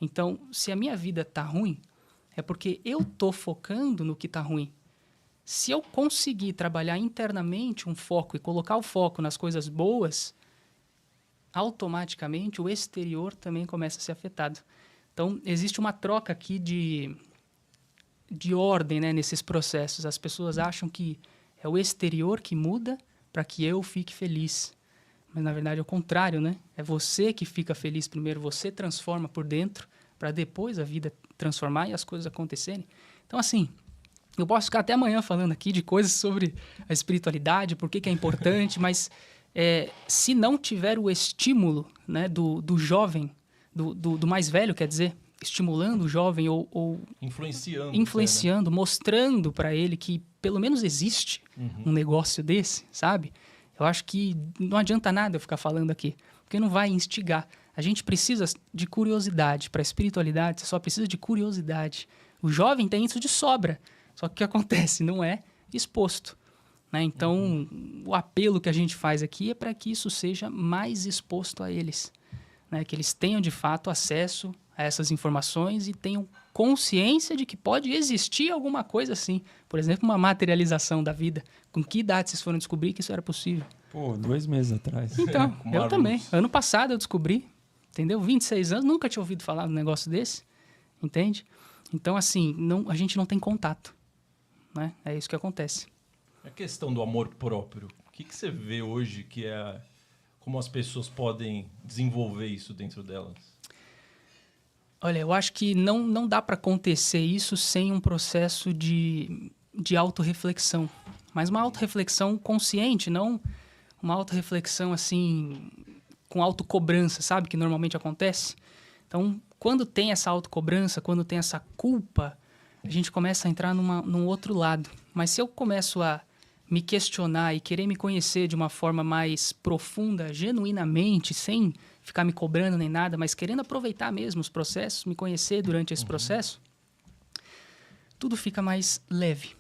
Então, se a minha vida tá ruim, é porque eu tô focando no que tá ruim. Se eu conseguir trabalhar internamente um foco e colocar o foco nas coisas boas, automaticamente o exterior também começa a ser afetado. Então, existe uma troca aqui de ordem, né, nesses processos. As pessoas acham que é o exterior que muda para que eu fique feliz. Mas, na verdade, é o contrário, né? É você que fica feliz primeiro, você transforma por dentro para depois a vida transformar e as coisas acontecerem. Então, assim, eu posso ficar até amanhã falando aqui de coisas sobre a espiritualidade, por que é importante, mas se não tiver o estímulo, né, do jovem, do mais velho, quer dizer, estimulando o jovem ou influenciando, né? Mostrando para ele que pelo menos existe um negócio desse, sabe? Eu acho que não adianta nada eu ficar falando aqui, porque não vai instigar. A gente precisa de curiosidade. Para a espiritualidade, você só precisa de curiosidade. O jovem tem isso de sobra. Só que o que acontece? Não é exposto. Né? Então, o apelo que a gente faz aqui é para que isso seja mais exposto a eles. Né? Que eles tenham, de fato, acesso a essas informações e tenham consciência de que pode existir alguma coisa assim. Por exemplo, uma materialização da vida. Com que idade vocês foram descobrir que isso era possível? Pô, 2 meses atrás. Então, eu também. Ano passado eu descobri, entendeu? 26 anos, nunca tinha ouvido falar de um negócio desse, entende? Então, assim, a gente não tem contato, né? É isso que acontece. A questão do amor próprio, o que você vê hoje que é... Como as pessoas podem desenvolver isso dentro delas? Olha, eu acho que não dá para acontecer isso sem um processo de autorreflexão. Mas uma autorreflexão consciente, não uma autorreflexão assim, com autocobrança, sabe? Que normalmente acontece. Então, quando tem essa autocobrança, quando tem essa culpa, a gente começa a entrar num outro lado. Mas se eu começo a me questionar e querer me conhecer de uma forma mais profunda, genuinamente, sem ficar me cobrando nem nada, mas querendo aproveitar mesmo os processos, me conhecer durante esse processo, tudo fica mais leve,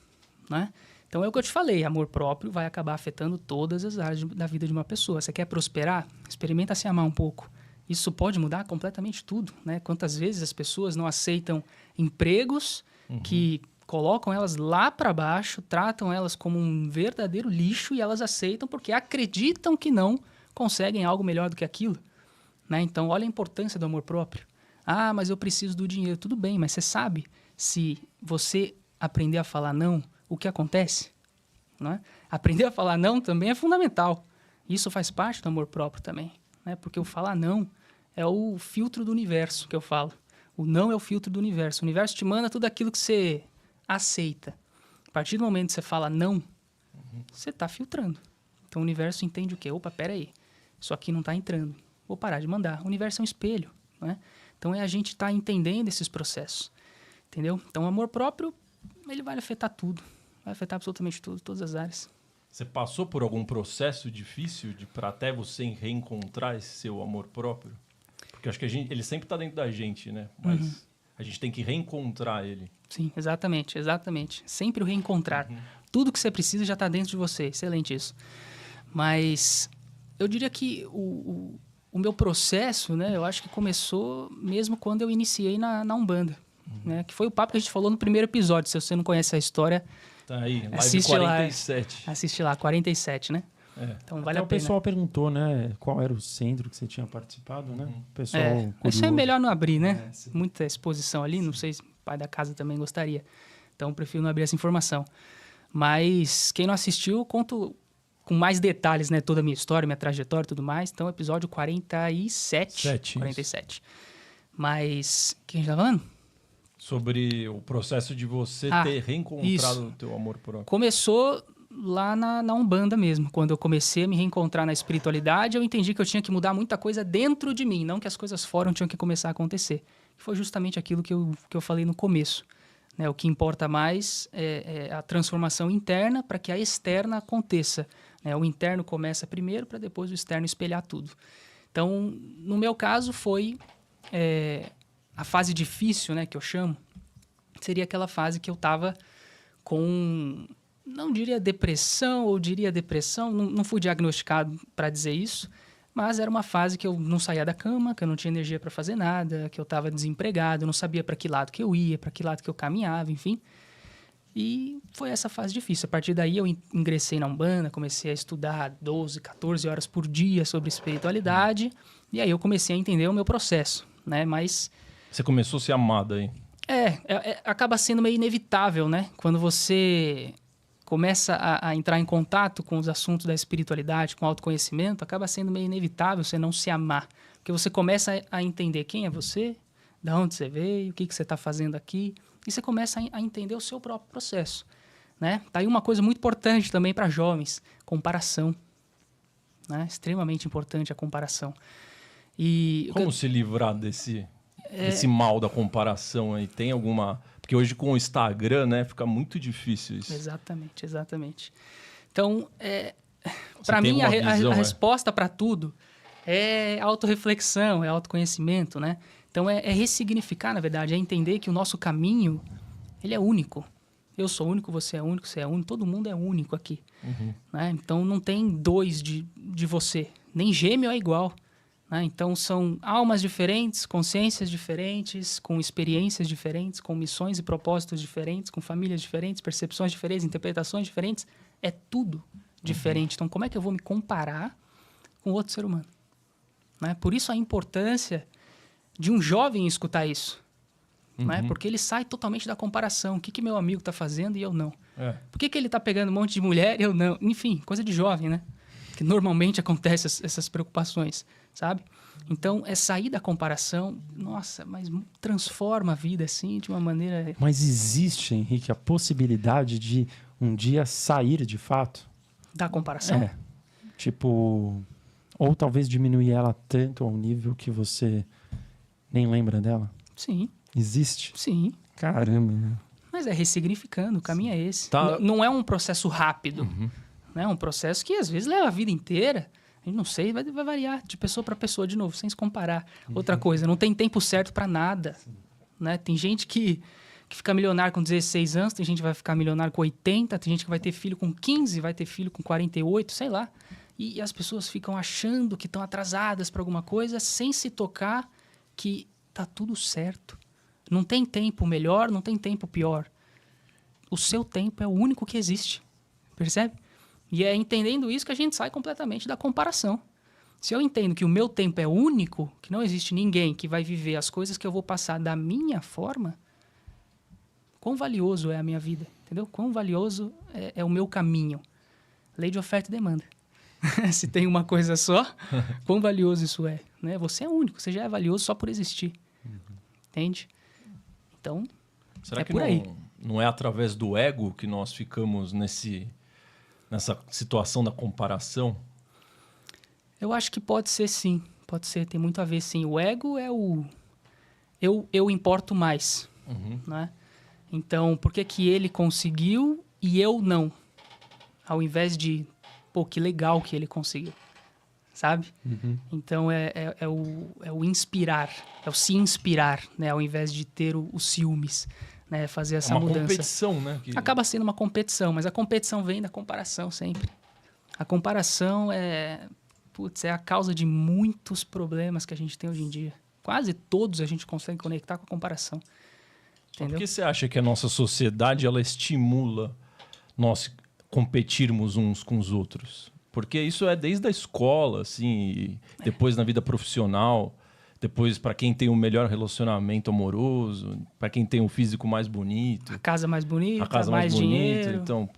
né? Então é o que eu te falei, amor próprio vai acabar afetando todas as áreas da vida de uma pessoa. Você quer prosperar? Experimenta se amar um pouco. Isso pode mudar completamente tudo, né? Quantas vezes as pessoas não aceitam empregos que colocam elas lá para baixo, tratam elas como um verdadeiro lixo e elas aceitam porque acreditam que não conseguem algo melhor do que aquilo. Né? Então, olha a importância do amor próprio. Ah, mas eu preciso do dinheiro. Tudo bem, mas você sabe se você aprender a falar não, o que acontece? Né? Aprender a falar não também é fundamental. Isso faz parte do amor próprio também. Né? Porque o falar não é o filtro do universo que eu falo. O não é o filtro do universo. O universo te manda tudo aquilo que você aceita. A partir do momento que você fala não, você está filtrando. Então o universo entende o quê? Opa, peraí, isso aqui não está entrando. Vou parar de mandar. O universo é um espelho. Né? Então a gente estar entendendo esses processos. Entendeu? Então o amor próprio, ele vai afetar tudo. Vai afetar absolutamente tudo, todas as áreas. Você passou por algum processo difícil para até você reencontrar esse seu amor próprio? Porque eu acho que ele sempre está dentro da gente, né? Mas a gente tem que reencontrar ele. Sim, exatamente, exatamente. Sempre o reencontrar. Tudo que você precisa já está dentro de você. Excelente isso. Mas eu diria que o meu processo, né, eu acho que começou mesmo quando eu iniciei na Umbanda. Né, que foi o papo que a gente falou no primeiro episódio. Se você não conhece a história, tá aí, live assiste 47. Lá, assiste lá, 47, né? Então vale a pena. O pessoal perguntou, né, qual era o centro que você tinha participado, né? O pessoal isso é melhor não abrir, né? Muita exposição ali, não sei se o pai da casa também gostaria. Então eu prefiro não abrir essa informação. Mas quem não assistiu, eu conto com mais detalhes, né, toda a minha história, minha trajetória e tudo mais. Então episódio 47. 47. Mas o que a gente tá falando? Sobre o processo de você ter reencontrado o teu amor próprio. Começou lá na Umbanda mesmo. Quando eu comecei a me reencontrar na espiritualidade, eu entendi que eu tinha que mudar muita coisa dentro de mim, não que as coisas fora tinham que começar a acontecer. Foi justamente aquilo que eu falei no começo. Né? O que importa mais é a transformação interna para que a externa aconteça. Né? O interno começa primeiro para depois o externo espelhar tudo. Então, no meu caso, foi a fase difícil, né, que eu chamo, seria aquela fase que eu estava com, não diria depressão, ou diria depressão, não fui diagnosticado para dizer isso, Mas era uma fase que eu não saía da cama, que eu não tinha energia para fazer nada, que eu estava desempregado, eu não sabia para que lado que eu ia, para que lado que eu caminhava, enfim. E foi essa fase difícil. A partir daí eu ingressei na Umbanda, comecei a estudar 12, 14 horas por dia sobre espiritualidade, e aí eu comecei a entender o meu processo, né? Mas... Você começou a ser amada aí. Acaba sendo meio inevitável, né? Quando você começa a entrar em contato com os assuntos da espiritualidade, com o autoconhecimento, acaba sendo meio inevitável você não se amar. Porque você começa a entender quem é você, de onde você veio, o que você está fazendo aqui, e você começa a entender o seu próprio processo, né? Tá aí uma coisa muito importante também para jovens, comparação, né? Extremamente importante a comparação. E como se livrar desse mal da comparação aí? Tem alguma... Porque hoje com o Instagram, né, fica muito difícil isso. Exatamente. Então, para mim, a resposta para tudo é autorreflexão, é autoconhecimento, né? Então, é ressignificar, na verdade, é entender que o nosso caminho, ele é único. Eu sou único, você é único, todo mundo é único aqui. Uhum. Né? Então, não tem dois de você. Nem gêmeo é igual. Né? Então, são almas diferentes, consciências diferentes, com experiências diferentes, com missões e propósitos diferentes, com famílias diferentes, percepções diferentes, interpretações diferentes. É tudo diferente. Então, como é que eu vou me comparar com outro ser humano? Né? Por isso a importância de um jovem escutar isso. Né? Porque ele sai totalmente da comparação. O que meu amigo está fazendo e eu não? Por que ele está pegando um monte de mulher e eu não? Enfim, coisa de jovem, né? Que normalmente acontece essas preocupações, sabe? Então, é sair da comparação, nossa, mas transforma a vida, assim, de uma maneira... Mas existe, Henrique, a possibilidade de um dia sair de fato? Da comparação? Tipo, ou talvez diminuir ela tanto ao nível que você nem lembra dela? Sim. Existe? Sim. Caramba, né? Mas é ressignificando, o caminho é esse. Tá. Não é um processo rápido. É um processo que às vezes leva a vida inteira. A gente não sei, vai variar de pessoa para pessoa, de novo, sem se comparar. Outra coisa, não tem tempo certo para nada. Né? Tem gente que fica milionário com 16 anos, tem gente que vai ficar milionário com 80, tem gente que vai ter filho com 15, vai ter filho com 48, sei lá. E as pessoas ficam achando que estão atrasadas para alguma coisa sem se tocar que tá tudo certo. Não tem tempo melhor, não tem tempo pior. O seu tempo é o único que existe. Percebe? E é entendendo isso que a gente sai completamente da comparação. Se eu entendo que o meu tempo é único, que não existe ninguém que vai viver as coisas que eu vou passar da minha forma, quão valioso é a minha vida, entendeu? Quão valioso é o meu caminho. Lei de oferta e demanda. Se tem uma coisa só, quão valioso isso é. Né? Você é único, você já é valioso só por existir. Entende? Então, será que por aí. Não é através do ego que nós ficamos nessa situação da comparação? Eu acho que pode ser sim. Pode ser, tem muito a ver sim. O ego é o... Eu importo mais. Né? Então, por que ele conseguiu e eu não? Ao invés de, pô, que legal que ele conseguiu. Sabe? Então, é o inspirar, é o se inspirar, né? Ao invés de ter os ciúmes, né? Fazer essa mudança. É uma competição, né? Acaba sendo uma competição, mas a competição vem da comparação sempre. A comparação é a causa de muitos problemas que a gente tem hoje em dia. Quase todos a gente consegue conectar com a comparação. Entendeu? Por que você acha que a nossa sociedade ela estimula nós competirmos uns com os outros? Porque isso é desde a escola, assim, depois na vida profissional, depois para quem tem o melhor relacionamento amoroso, para quem tem o físico mais bonito. A casa mais bonita, a casa mais dinheiro. Bonita. Então,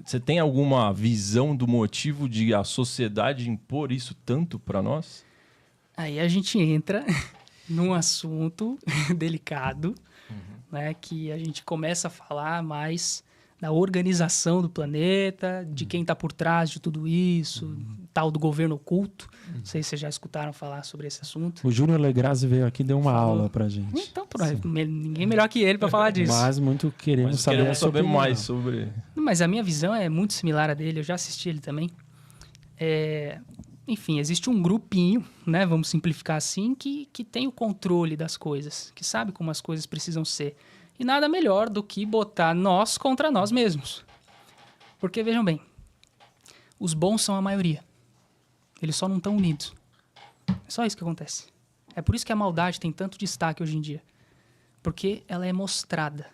você tem alguma visão do motivo de a sociedade impor isso tanto para nós? Aí a gente entra num assunto delicado, né, que a gente começa a falar mais da organização do planeta, de quem está por trás de tudo isso, tal do governo oculto. Não sei se vocês já escutaram falar sobre esse assunto. O Júnior Legrazzi veio aqui e deu uma aula pra gente. Então, ninguém melhor que ele para falar disso. Mas muito queremos saber mais sobre... Mas a minha visão é muito similar à dele, eu já assisti ele também. Enfim, existe um grupinho, né, vamos simplificar assim, que tem o controle das coisas, que sabe como as coisas precisam ser. E nada melhor do que botar nós contra nós mesmos. Porque, vejam bem, os bons são a maioria. Eles só não estão unidos. É só isso que acontece. É por isso que a maldade tem tanto destaque hoje em dia. Porque ela é mostrada.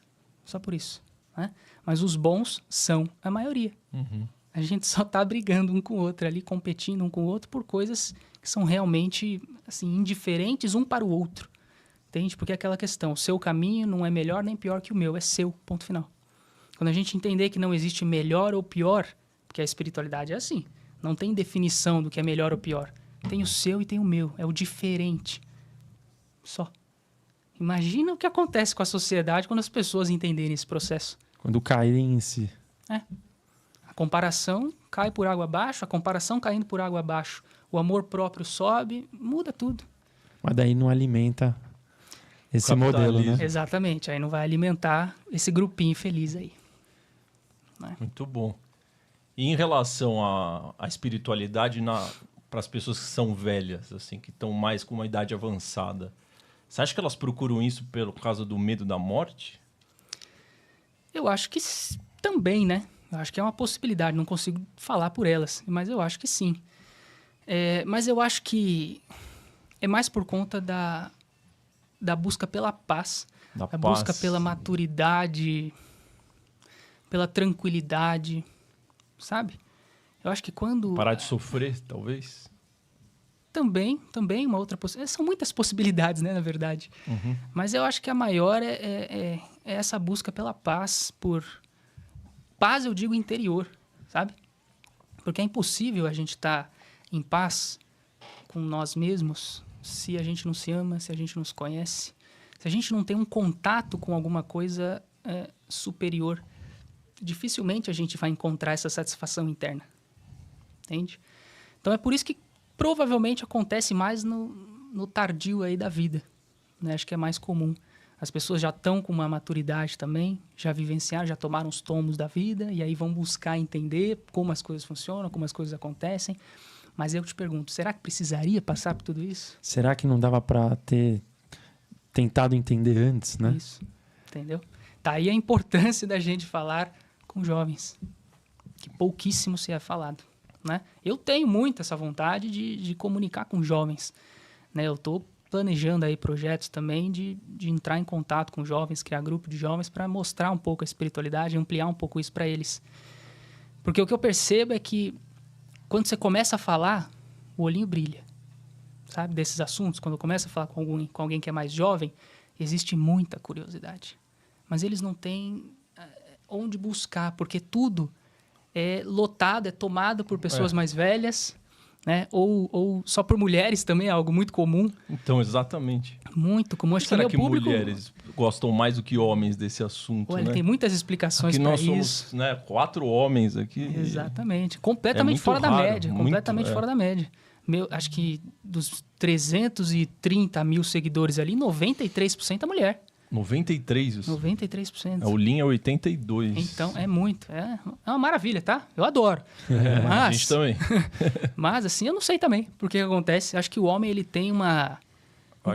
Só por isso. Né? Mas os bons são a maioria. A gente só tá brigando um com o outro ali, competindo um com o outro por coisas que são realmente assim, indiferentes um para o outro. Entende? Porque é aquela questão, o seu caminho não é melhor nem pior que o meu, é seu, ponto final. Quando a gente entender que não existe melhor ou pior, porque a espiritualidade é assim, não tem definição do que é melhor ou pior. Tem o seu e tem o meu, é o diferente. Só. Imagina o que acontece com a sociedade quando as pessoas entenderem esse processo. Quando caírem em si. A comparação cai por água abaixo, a comparação caindo por água abaixo, o amor próprio sobe, muda tudo. Mas daí não alimenta esse Capitalismo. modelo, né? Exatamente, aí não vai alimentar esse grupinho feliz aí. Muito bom. E em relação à espiritualidade para as pessoas que são velhas, assim, que estão mais com uma idade avançada, você acha que elas procuram isso por causa do medo da morte? Eu acho que também, né? Eu acho que é uma possibilidade, não consigo falar por elas, mas eu acho que sim. Mas eu acho que é mais por conta da busca pela paz, Da da paz. busca pela maturidade, pela tranquilidade, sabe? Eu acho que quando... Parar de sofrer, talvez? Também uma outra possibilidade. São muitas possibilidades, né, na verdade. Mas eu acho que a maior é essa busca pela paz, por... Paz, eu digo, interior, sabe? Porque é impossível a gente estar em paz com nós mesmos se a gente não se ama, se a gente não se conhece, se a gente não tem um contato com alguma coisa superior. Dificilmente a gente vai encontrar essa satisfação interna. Entende? Então é por isso que provavelmente acontece mais no tardio aí da vida. Né? Acho que é mais comum. As pessoas já estão com uma maturidade também, já vivenciaram, já tomaram os tomos da vida e aí vão buscar entender como as coisas funcionam, como as coisas acontecem. Mas eu te pergunto, será que precisaria passar por tudo isso? Será que não dava para ter tentado entender antes, né? Isso, entendeu? Tá aí a importância da gente falar com jovens, que pouquíssimo se é falado, né? Eu tenho muito essa vontade de comunicar com jovens, né? Eu estou planejando aí projetos também de entrar em contato com jovens, criar grupo de jovens para mostrar um pouco a espiritualidade, ampliar um pouco isso para eles. Porque o que eu percebo é que quando você começa a falar, o olhinho brilha, sabe? Desses assuntos, quando começa a falar com alguém que é mais jovem, existe muita curiosidade. Mas eles não têm onde buscar, porque tudo é lotado, é tomado por pessoas mais velhas, né? Ou só por mulheres também, é algo muito comum. Então, exatamente. Muito comum. Acho Será que público, mulheres gostam mais do que homens desse assunto, olha, né? tem muitas explicações Aqui para nós isso. somos, né, 4 homens aqui. Exatamente. Completamente muito fora da raro, média. muito, Completamente fora da média. Acho que dos 330 mil seguidores ali, 93% é mulher. 93, isso. 93%. O Lean é 82. Então, é muito. É uma maravilha, tá? Eu adoro. A gente também. Mas, assim, eu não sei também por que acontece. Acho que o homem, ele tem um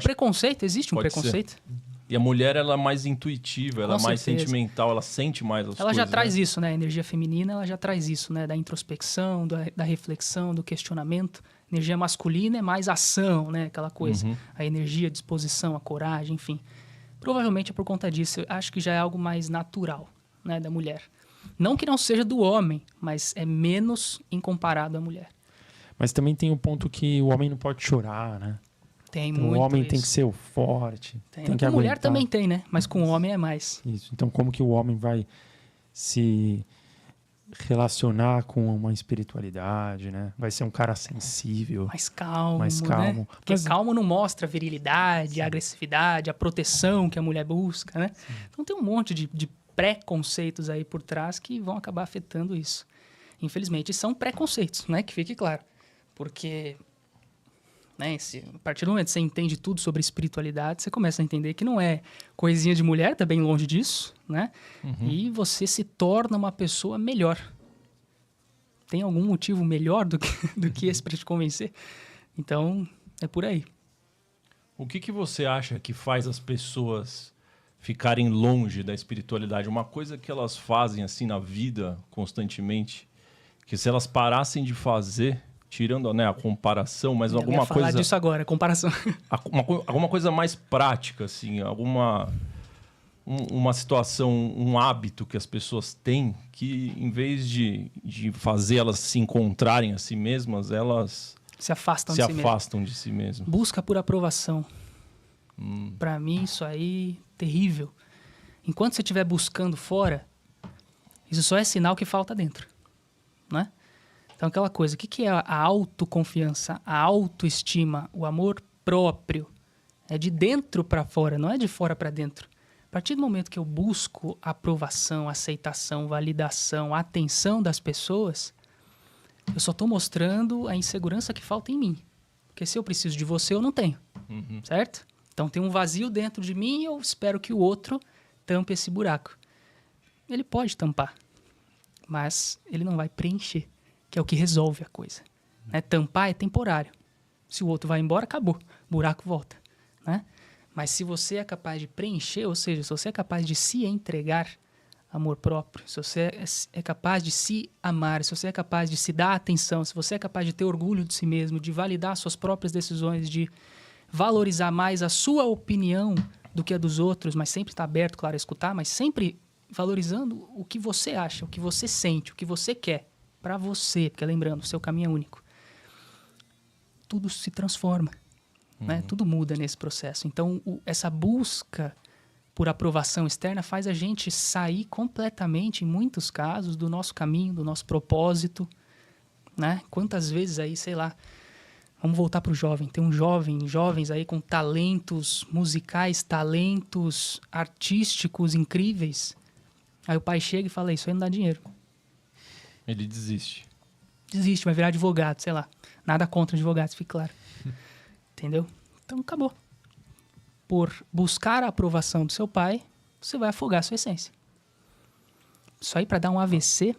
preconceito. Existe um Pode preconceito. ser. E a mulher, ela é mais intuitiva, ela é mais certeza. sentimental, ela sente mais as coisas. Ela já traz né? isso, né? A energia feminina, ela já traz isso, né? Da introspecção, da reflexão, do questionamento. A energia masculina é mais ação, né? Aquela coisa. A energia, a disposição, a coragem, enfim. Provavelmente é por conta disso. Eu acho que já é algo mais natural, né? Da mulher. Não que não seja do homem, mas é menos em comparado à mulher. Mas também tem o ponto que o homem não pode chorar, né? Tem Então, muito o homem isso. tem que ser o forte, tem que Com aguentar. mulher também tem, né? Mas com o homem é mais. Isso. Então, como que o homem vai se relacionar com uma espiritualidade, né? Vai ser um cara sensível. Mais calmo, Mais calmo. né? Porque Mas- calmo não mostra a virilidade, a agressividade, a proteção que a mulher busca, né? Então tem um monte de preconceitos aí por trás que vão acabar afetando isso. Infelizmente, são preconceitos, né? Que fique claro. Porque, né, a partir do momento que você entende tudo sobre espiritualidade, você começa a entender que não é coisinha de mulher, tá bem longe disso, né? E você se torna uma pessoa melhor. Tem algum motivo melhor do que esse para te convencer? Então, é por aí. O que você acha que faz as pessoas ficarem longe da espiritualidade? Uma coisa que elas fazem assim na vida constantemente, que se elas parassem de fazer, tirando, né, a comparação, mas Eu alguma ia falar coisa... disso agora, comparação. Alguma coisa mais prática, assim, uma situação, um hábito que as pessoas têm que, em vez de fazer elas se encontrarem a si mesmas, elas Se afastam se de si mesmo. afastam de si mesmas. Busca por aprovação. Pra mim, isso aí, terrível. Enquanto você estiver buscando fora, isso só é sinal que falta dentro, né? Então, aquela coisa, o que é a autoconfiança, a autoestima, o amor próprio? É de dentro para fora, não é de fora para dentro. A partir do momento que eu busco aprovação, aceitação, validação, atenção das pessoas, eu só estou mostrando a insegurança que falta em mim. Porque se eu preciso de você, eu não tenho, certo? Então, tem um vazio dentro de mim e eu espero que o outro tampe esse buraco. Ele pode tampar, mas ele não vai preencher, que é o que resolve a coisa. Né? Tampar é temporário. Se o outro vai embora, acabou. O buraco volta. Né? Mas se você é capaz de preencher, ou seja, se você é capaz de se entregar amor próprio, se você é capaz de se amar, se você é capaz de se dar atenção, se você é capaz de ter orgulho de si mesmo, de validar suas próprias decisões, de valorizar mais a sua opinião do que a dos outros, mas sempre estar aberto, claro, a escutar, mas sempre valorizando o que você acha, o que você sente, o que você quer para você, porque lembrando, o seu caminho é único. Tudo se transforma, né? Tudo muda nesse processo. Então, essa busca por aprovação externa faz a gente sair completamente, em muitos casos, do nosso caminho, do nosso propósito, né? Quantas vezes aí, sei lá, vamos voltar para o jovem. Tem jovens aí com talentos musicais, talentos artísticos incríveis. Aí o pai chega e fala, isso aí não dá dinheiro. Ele desiste. Desiste, vai virar advogado, sei lá. Nada contra advogados, fique claro. Entendeu? Então, acabou. Por buscar a aprovação do seu pai, você vai afogar a sua essência. Isso aí para dar um AVC,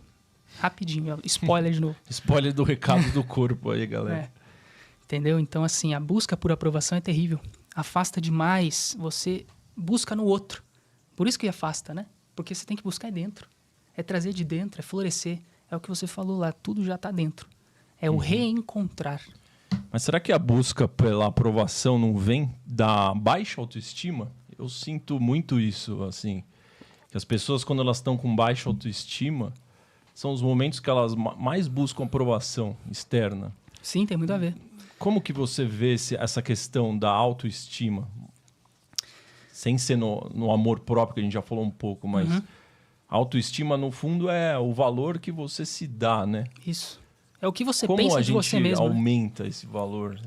rapidinho. Ó, spoiler de novo. Spoiler do recado do corpo aí, galera. É. Entendeu? Então, assim, a busca por aprovação é terrível. Afasta demais. Você busca no outro. Por isso que afasta, né? Porque você tem que buscar dentro. É trazer de dentro, é florescer. É o que você falou lá, tudo já está dentro. É o reencontrar. Mas será que a busca pela aprovação não vem da baixa autoestima? Eu sinto muito isso, assim. Que as pessoas, quando elas estão com baixa autoestima, são os momentos que elas mais buscam aprovação externa. Sim, tem muito a ver. Como que você vê essa questão da autoestima? Sem ser no amor próprio, que a gente já falou um pouco, mas a autoestima, no fundo, é o valor que você se dá, né? Isso. É o que você Como pensa a de você mesmo. gente né? aumenta esse valor?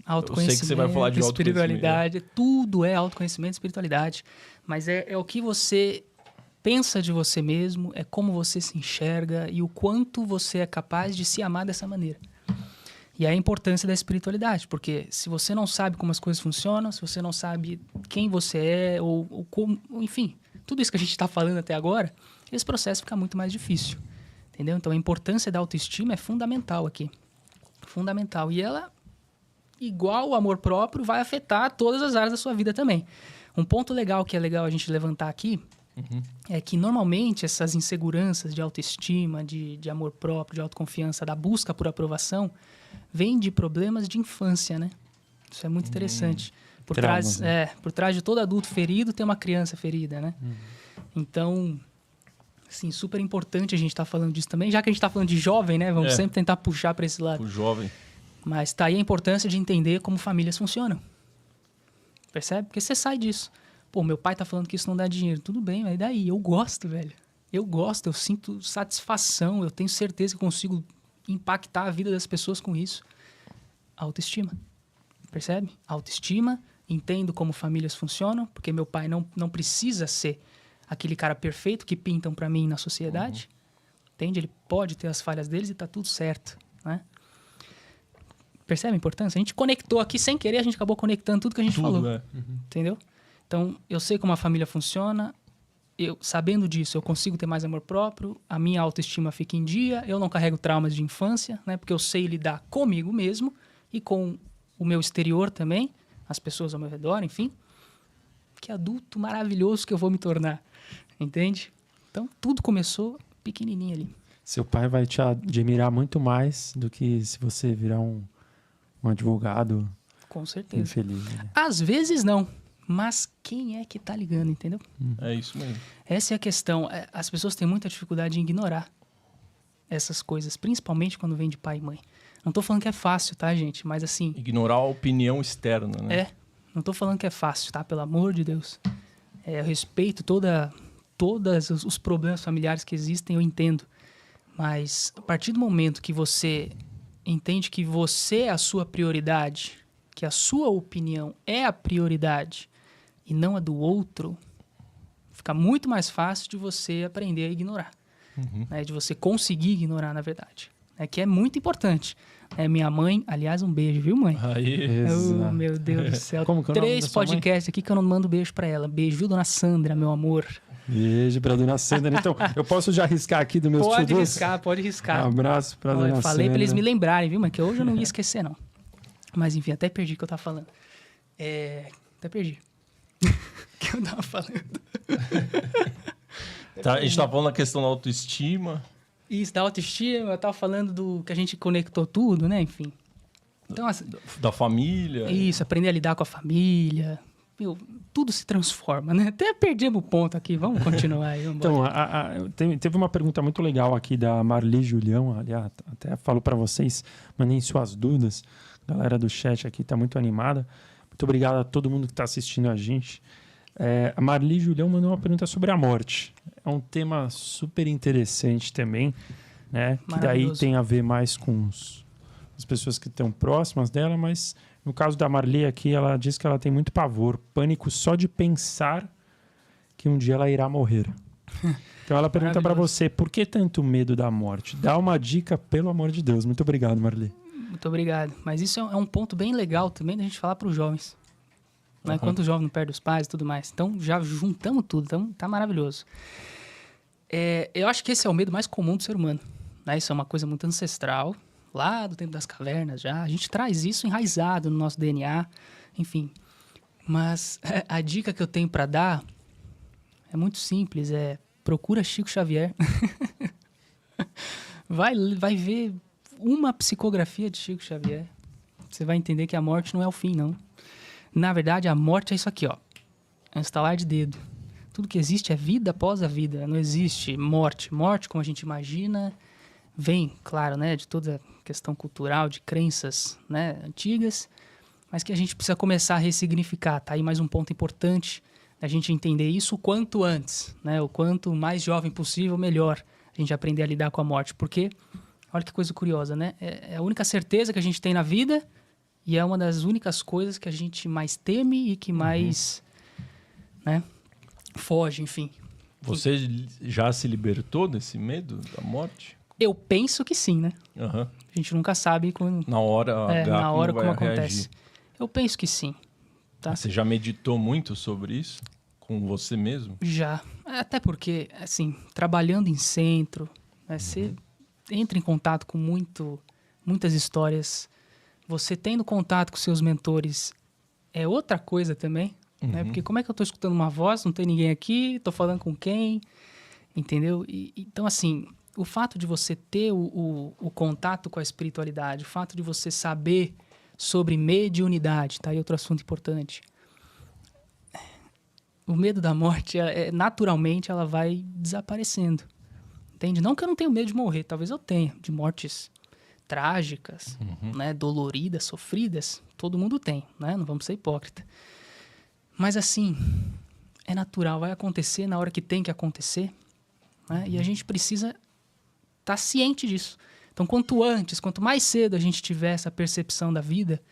Autoconhecimento, Eu sei que você vai falar de espiritualidade, tudo é autoconhecimento e espiritualidade. Mas é o que você pensa de você mesmo, é como você se enxerga e o quanto você é capaz de se amar dessa maneira. E a importância da espiritualidade, porque se você não sabe como as coisas funcionam, se você não sabe quem você é, ou como, enfim, tudo isso que a gente está falando até agora, esse processo fica muito mais difícil. Entendeu? Então a importância da autoestima é fundamental aqui. Fundamental. E ela, igual o amor próprio, vai afetar todas as áreas da sua vida também. Um ponto legal que é legal a gente levantar aqui é que normalmente essas inseguranças de autoestima, de amor próprio, de autoconfiança, da busca por aprovação, vem de problemas de infância, né? Isso é muito interessante. Por Traumas, trás, né? por trás de todo adulto ferido tem uma criança ferida, né? Então, assim, super importante a gente estar falando disso também. Já que a gente está falando de jovem, né? Vamos sempre tentar puxar para esse lado. O jovem. Mas tá aí a importância de entender como famílias funcionam. Percebe? Porque você sai disso. Pô, meu pai tá falando que isso não dá dinheiro. Tudo bem, mas e daí? Eu gosto, velho. Eu gosto, eu sinto satisfação. Eu tenho certeza que consigo impactar a vida das pessoas com isso. Autoestima. Percebe? Autoestima. Entendo como famílias funcionam, porque meu pai não precisa ser aquele cara perfeito que pintam para mim na sociedade. Entende? Ele pode ter as falhas deles e tá tudo certo, né? Percebe a importância? A gente conectou aqui sem querer, a gente acabou conectando tudo que a gente falou. Entendeu? Então, eu sei como a família funciona. Sabendo disso, eu consigo ter mais amor próprio. A minha autoestima fica em dia. Eu não carrego traumas de infância, né? Porque eu sei lidar comigo mesmo e com o meu exterior também. As pessoas ao meu redor, enfim. Que adulto maravilhoso que eu vou me tornar. Entende? Então, tudo começou pequenininho ali. Seu pai vai te admirar muito mais do que se você virar um advogado Com certeza. infeliz. Né? Às vezes não, mas quem é que tá ligando, entendeu? É isso mesmo. Essa é a questão. As pessoas têm muita dificuldade em ignorar essas coisas, principalmente quando vem de pai e mãe. Não tô falando que é fácil, tá, gente? Mas assim, Ignorar a opinião externa, né? não tô falando que é fácil, tá? Pelo amor de Deus. Eu respeito todos os problemas familiares que existem, eu entendo. Mas a partir do momento que você entende que você é a sua prioridade, que a sua opinião é a prioridade e não a do outro, fica muito mais fácil de você aprender a ignorar. Né? De você conseguir ignorar, na verdade. Que é muito importante. Minha mãe, aliás, um beijo, viu, mãe? Aí, Oh, meu Deus do céu. Como que é o nome 3 da sua mãe? podcasts aqui que eu não mando beijo pra ela. Beijo, viu, dona Sandra, meu amor? Beijo pra dona Sandra. Então, eu posso já arriscar aqui do meu Pode riscar. Um abraço pra dona Sandra. Falei pra eles me lembrarem, viu, mas que hoje eu não ia esquecer, não. Mas enfim, até perdi o que eu tava falando. Até perdi. O que eu tava falando? a gente tá falando da questão da autoestima. Isso, da autoestima, eu tava falando do que a gente conectou tudo, né? Enfim. Então, assim, Da família. isso, aprender a lidar com a família. Meu, tudo se transforma, né? Até perdemos o ponto aqui, vamos continuar aí. Então, teve uma pergunta muito legal aqui da Marli Julião. Aliás, até falo para vocês, mandem suas dúvidas. A galera do chat aqui tá muito animada. Muito obrigado a todo mundo que está assistindo a gente. A Marli Julião mandou uma pergunta sobre a morte. É um tema super interessante também, né? Que daí tem a ver mais com as pessoas que estão próximas dela, mas no caso da Marli aqui, ela diz que ela tem muito pavor, pânico só de pensar que um dia ela irá morrer. Então ela pergunta para você, por que tanto medo da morte? Dá uma dica, pelo amor de Deus. Muito obrigado, Marli. Muito obrigado. Mas isso é um ponto bem legal também da gente falar para os jovens. Né? Enquanto o jovem não perde os pais e tudo mais. Então, já juntamos tudo. Então, tá maravilhoso. Eu acho que esse é o medo mais comum do ser humano. Né? Isso é uma coisa muito ancestral. Lá do tempo das cavernas já. A gente traz isso enraizado no nosso DNA. Enfim. Mas a dica que eu tenho para dar é muito simples. Procura Chico Xavier. Vai ver uma psicografia de Chico Xavier. Você vai entender que a morte não é o fim, não. Na verdade, a morte é isso aqui, ó. É um estalar de dedo. Tudo que existe é vida após a vida. Não existe morte. Morte, como a gente imagina, vem, claro, né, de toda a questão cultural, de crenças, né, antigas, mas que a gente precisa começar a ressignificar. Tá aí mais um ponto importante da gente entender isso o quanto antes, né? O quanto mais jovem possível, melhor a gente aprender a lidar com a morte. Porque, olha que coisa curiosa, né? É a única certeza que a gente tem na vida. E é uma das únicas coisas que a gente mais teme e que mais, né, foge, enfim. Você já se libertou desse medo da morte? Eu penso que sim, né? Uhum. A gente nunca sabe quando, Na hora na hora como vai acontece. reagir. Eu penso que sim. Tá? Você já meditou muito sobre isso? Com você mesmo? Já. Até porque, assim, trabalhando em centro, né, você entra em contato com muitas histórias. Você tendo contato com seus mentores é outra coisa também, né? Porque como é que eu estou escutando uma voz, não tem ninguém aqui, estou falando com quem, entendeu? Então, assim, o fato de você ter o contato com a espiritualidade, o fato de você saber sobre mediunidade, tá aí outro assunto importante. O medo da morte, naturalmente, ela vai desaparecendo, entende? Não que eu não tenha medo de morrer, talvez eu tenha, de mortes trágicas, né, doloridas, sofridas, todo mundo tem, né? Não vamos ser hipócritas. Mas assim, é natural, vai acontecer na hora que tem que acontecer, né? E a gente precisa estar ciente disso. Então, quanto mais cedo a gente tiver essa percepção da vida,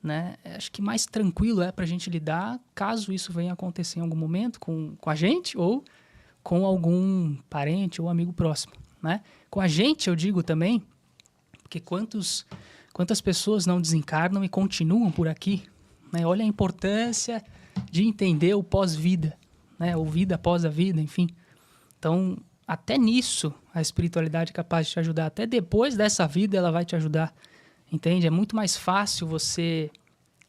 né, acho que mais tranquilo é para a gente lidar caso isso venha acontecer em algum momento com a gente ou com algum parente ou amigo próximo, né? Com a gente, eu digo também, porque quantas pessoas não desencarnam e continuam por aqui, né? Olha a importância de entender o pós-vida, né? Ou vida após a vida, enfim. Então, até nisso, a espiritualidade é capaz de te ajudar. Até depois dessa vida, ela vai te ajudar. Entende? É muito mais fácil você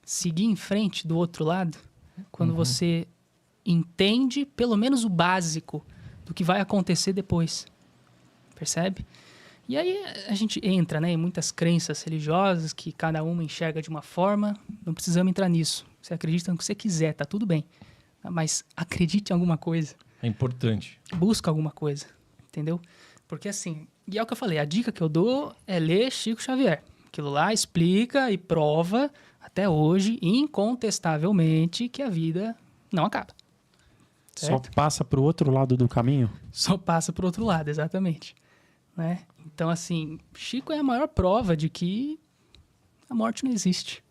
seguir em frente do outro lado quando você entende, pelo menos o básico, do que vai acontecer depois. percebe? E aí a gente entra, né, em muitas crenças religiosas que cada uma enxerga de uma forma. Não precisamos entrar nisso. Você acredita no que você quiser, tá tudo bem. Mas acredite em alguma coisa. É importante. Busca alguma coisa, entendeu? Porque assim, e é o que eu falei, a dica que eu dou é ler Chico Xavier. Aquilo lá explica e prova, até hoje, incontestavelmente, que a vida não acaba. Só passa para o outro lado do caminho? Só passa para o outro lado, exatamente. Né? Então, assim, Chico é a maior prova de que a morte não existe.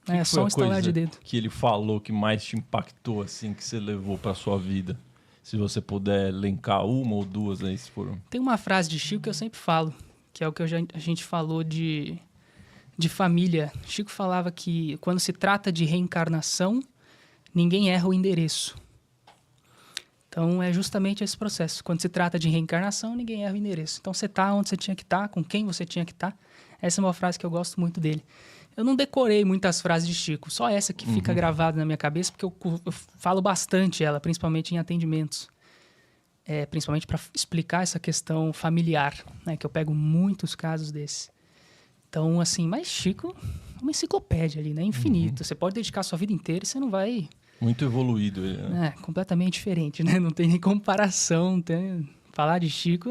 É só um estalar de dedo. Que ele falou que mais te impactou, assim, que você levou para sua vida? Se você puder elencar uma ou duas aí, se for. Tem uma frase de Chico que eu sempre falo, que é o que a gente falou de família. Chico falava que quando se trata de reencarnação, ninguém erra o endereço. Então, é justamente esse processo. Quando se trata de reencarnação, ninguém erra o endereço. Então, você está onde você tinha que estar, com quem você tinha que estar. Essa é uma frase que eu gosto muito dele. Eu não decorei muitas frases de Chico, só essa que fica gravada na minha cabeça, porque eu falo bastante ela, principalmente em atendimentos. Principalmente para explicar essa questão familiar, né, que eu pego muitos casos desses. Então, assim, mas Chico é uma enciclopédia ali, né? Infinito. Você pode dedicar a sua vida inteira e você não vai... Muito evoluído ele, né? Completamente diferente, né? Não tem nem comparação. Falar de Chico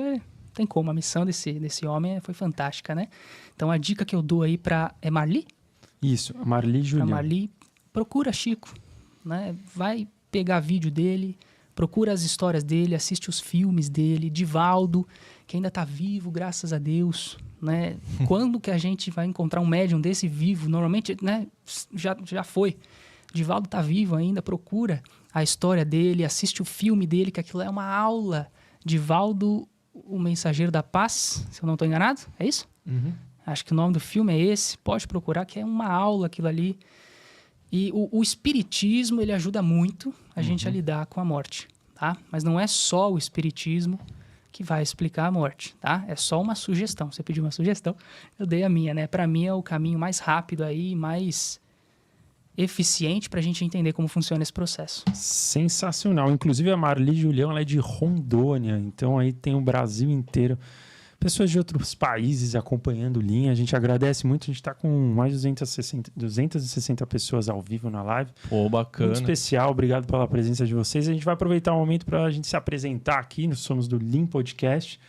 tem como. A missão desse homem foi fantástica, né? Então, a dica que eu dou aí é Marli? Isso, a Marli Julião. Pra Marli, procura Chico, né? Vai pegar vídeo dele, procura as histórias dele, assiste os filmes dele, Divaldo, que ainda está vivo, graças a Deus, né? Quando que a gente vai encontrar um médium desse vivo? Normalmente, né? Já foi. Divaldo está vivo ainda, procura a história dele, assiste o filme dele, que aquilo é uma aula. Divaldo, o Mensageiro da Paz, se eu não estou enganado, é isso? Acho que o nome do filme é esse, pode procurar, que é uma aula aquilo ali. E o espiritismo, ele ajuda muito a gente a lidar com a morte, tá? Mas não é só o espiritismo que vai explicar a morte, tá? É só uma sugestão. Você pediu uma sugestão, eu dei a minha, né? Para mim é o caminho mais rápido aí, mais eficiente para a gente entender como funciona esse processo. Sensacional. Inclusive a Marli Julião, ela é de Rondônia, então aí tem o Brasil inteiro. Pessoas de outros países acompanhando linha. A gente agradece muito. A gente está com mais de 260 pessoas ao vivo na live. Pô, bacana. Muito especial. Obrigado pela presença de vocês. A gente vai aproveitar o momento para a gente se apresentar aqui. Nós somos do Lean Podcast.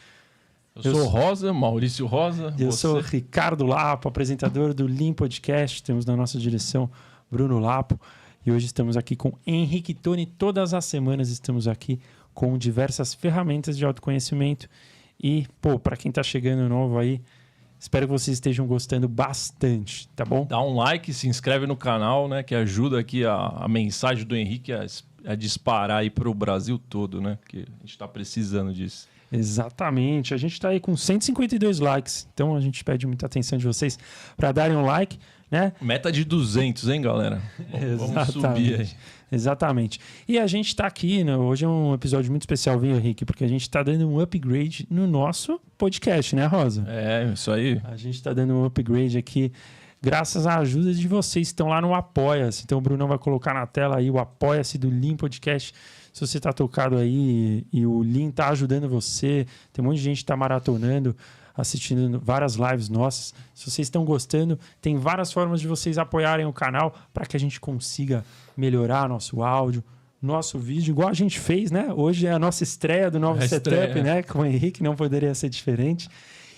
Eu sou Rosa, Maurício Rosa. Eu sou Ricardo Lapo, apresentador do Lean Podcast. Temos na nossa direção Bruno Lapo. E hoje estamos aqui com Henrique Toni. Todas as semanas estamos aqui com diversas ferramentas de autoconhecimento. E, para quem tá chegando novo aí, espero que vocês estejam gostando bastante, tá bom? Dá um like, se inscreve no canal, né? Que ajuda aqui a mensagem do Henrique a disparar aí pro Brasil todo, né? Que a gente tá precisando disso. Exatamente. A gente tá aí com 152 likes. Então, a gente pede muita atenção de vocês para darem um like, né? Meta de 200, hein, galera? Vamos subir aí. Exatamente. E a gente está aqui, né? Hoje é um episódio muito especial, viu, Henrique? Porque a gente está dando um upgrade no nosso podcast, né, Rosa? É, isso aí. A gente está dando um upgrade aqui graças à ajuda de vocês que estão lá no Apoia-se. Então o Brunão vai colocar na tela aí o Apoia-se do Lean Podcast. Se você está tocado aí e o Lean está ajudando você, tem um monte de gente que está maratonando, assistindo várias lives nossas. Se vocês estão gostando, tem várias formas de vocês apoiarem o canal para que a gente consiga melhorar nosso áudio, nosso vídeo, igual a gente fez, né? Hoje é a nossa estreia do novo setup, né? Com o Henrique, não poderia ser diferente.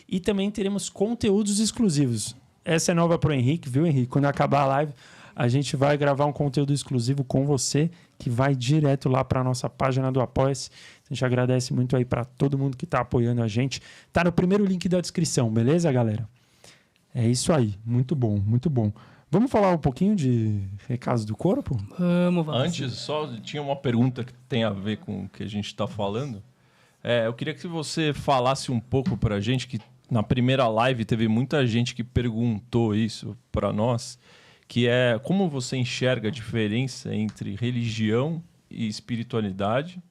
E também teremos conteúdos exclusivos. Essa é nova para o Henrique, viu, Henrique? Quando acabar a live, a gente vai gravar um conteúdo exclusivo com você, que vai direto lá para a nossa página do Apoia-se. A gente agradece muito aí para todo mundo que está apoiando a gente. Tá no primeiro link da descrição, beleza, galera? É isso aí. Muito bom, muito bom. Vamos falar um pouquinho de recados do corpo? Vamos. Antes, só tinha uma pergunta que tem a ver com o que a gente está falando. Eu queria que você falasse um pouco para a gente, que na primeira live teve muita gente que perguntou isso para nós, que é como você enxerga a diferença entre religião e espiritualidade,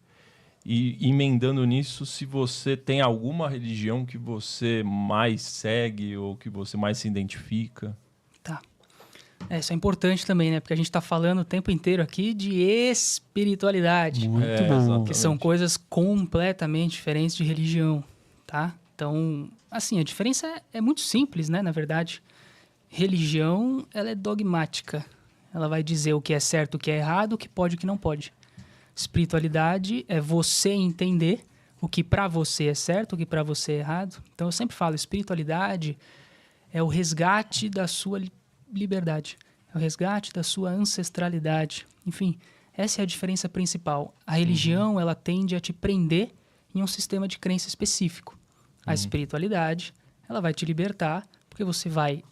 e emendando nisso, se você tem alguma religião que você mais segue ou que você mais se identifica. Tá. Isso é importante também, né? Porque a gente está falando o tempo inteiro aqui de espiritualidade. Muito bom. Que são coisas completamente diferentes de religião, tá? Então, assim, a diferença é muito simples, né? Na verdade, religião, ela é dogmática. Ela vai dizer o que é certo, o que é errado, o que pode e o que não pode. Espiritualidade é você entender o que para você é certo, o que para você é errado. Então, eu sempre falo, espiritualidade é o resgate da sua liberdade. É o resgate da sua ancestralidade. Enfim, essa é a diferença principal. A religião, ela tende a te prender em um sistema de crença específico. A espiritualidade, ela vai te libertar, porque você vai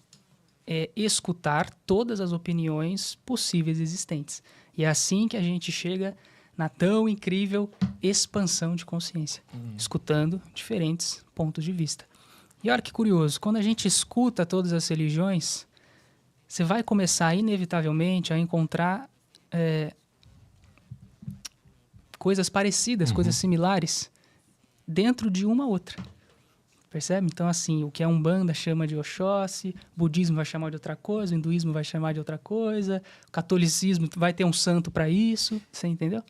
escutar todas as opiniões possíveis e existentes. E é assim que a gente chega na tão incrível expansão de consciência, escutando diferentes pontos de vista. E olha que curioso, quando a gente escuta todas as religiões, você vai começar inevitavelmente a encontrar coisas parecidas, coisas similares, dentro de uma outra. Percebe? Então, assim, o que a Umbanda chama de Oxóssi, o budismo vai chamar de outra coisa, o hinduísmo vai chamar de outra coisa, o catolicismo vai ter um santo para isso, você entendeu?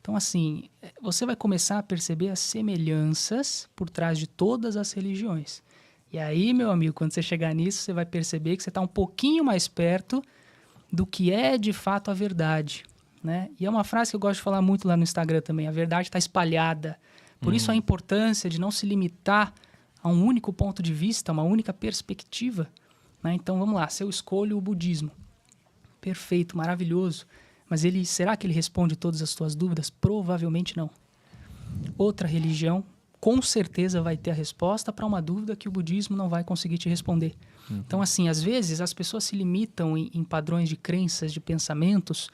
Então, assim, você vai começar a perceber as semelhanças por trás de todas as religiões. E aí, meu amigo, quando você chegar nisso, você vai perceber que você está um pouquinho mais perto do que é de fato a verdade, né? E é uma frase que eu gosto de falar muito lá no Instagram também, a verdade está espalhada. Por isso a importância de não se limitar a um único ponto de vista, uma única perspectiva, né? Então, vamos lá, se eu escolho o budismo, perfeito, maravilhoso, mas será que ele responde todas as tuas dúvidas? Provavelmente não. Outra religião, com certeza, vai ter a resposta para uma dúvida que o budismo não vai conseguir te responder. Então, assim, às vezes as pessoas se limitam em padrões de crenças, de pensamentos,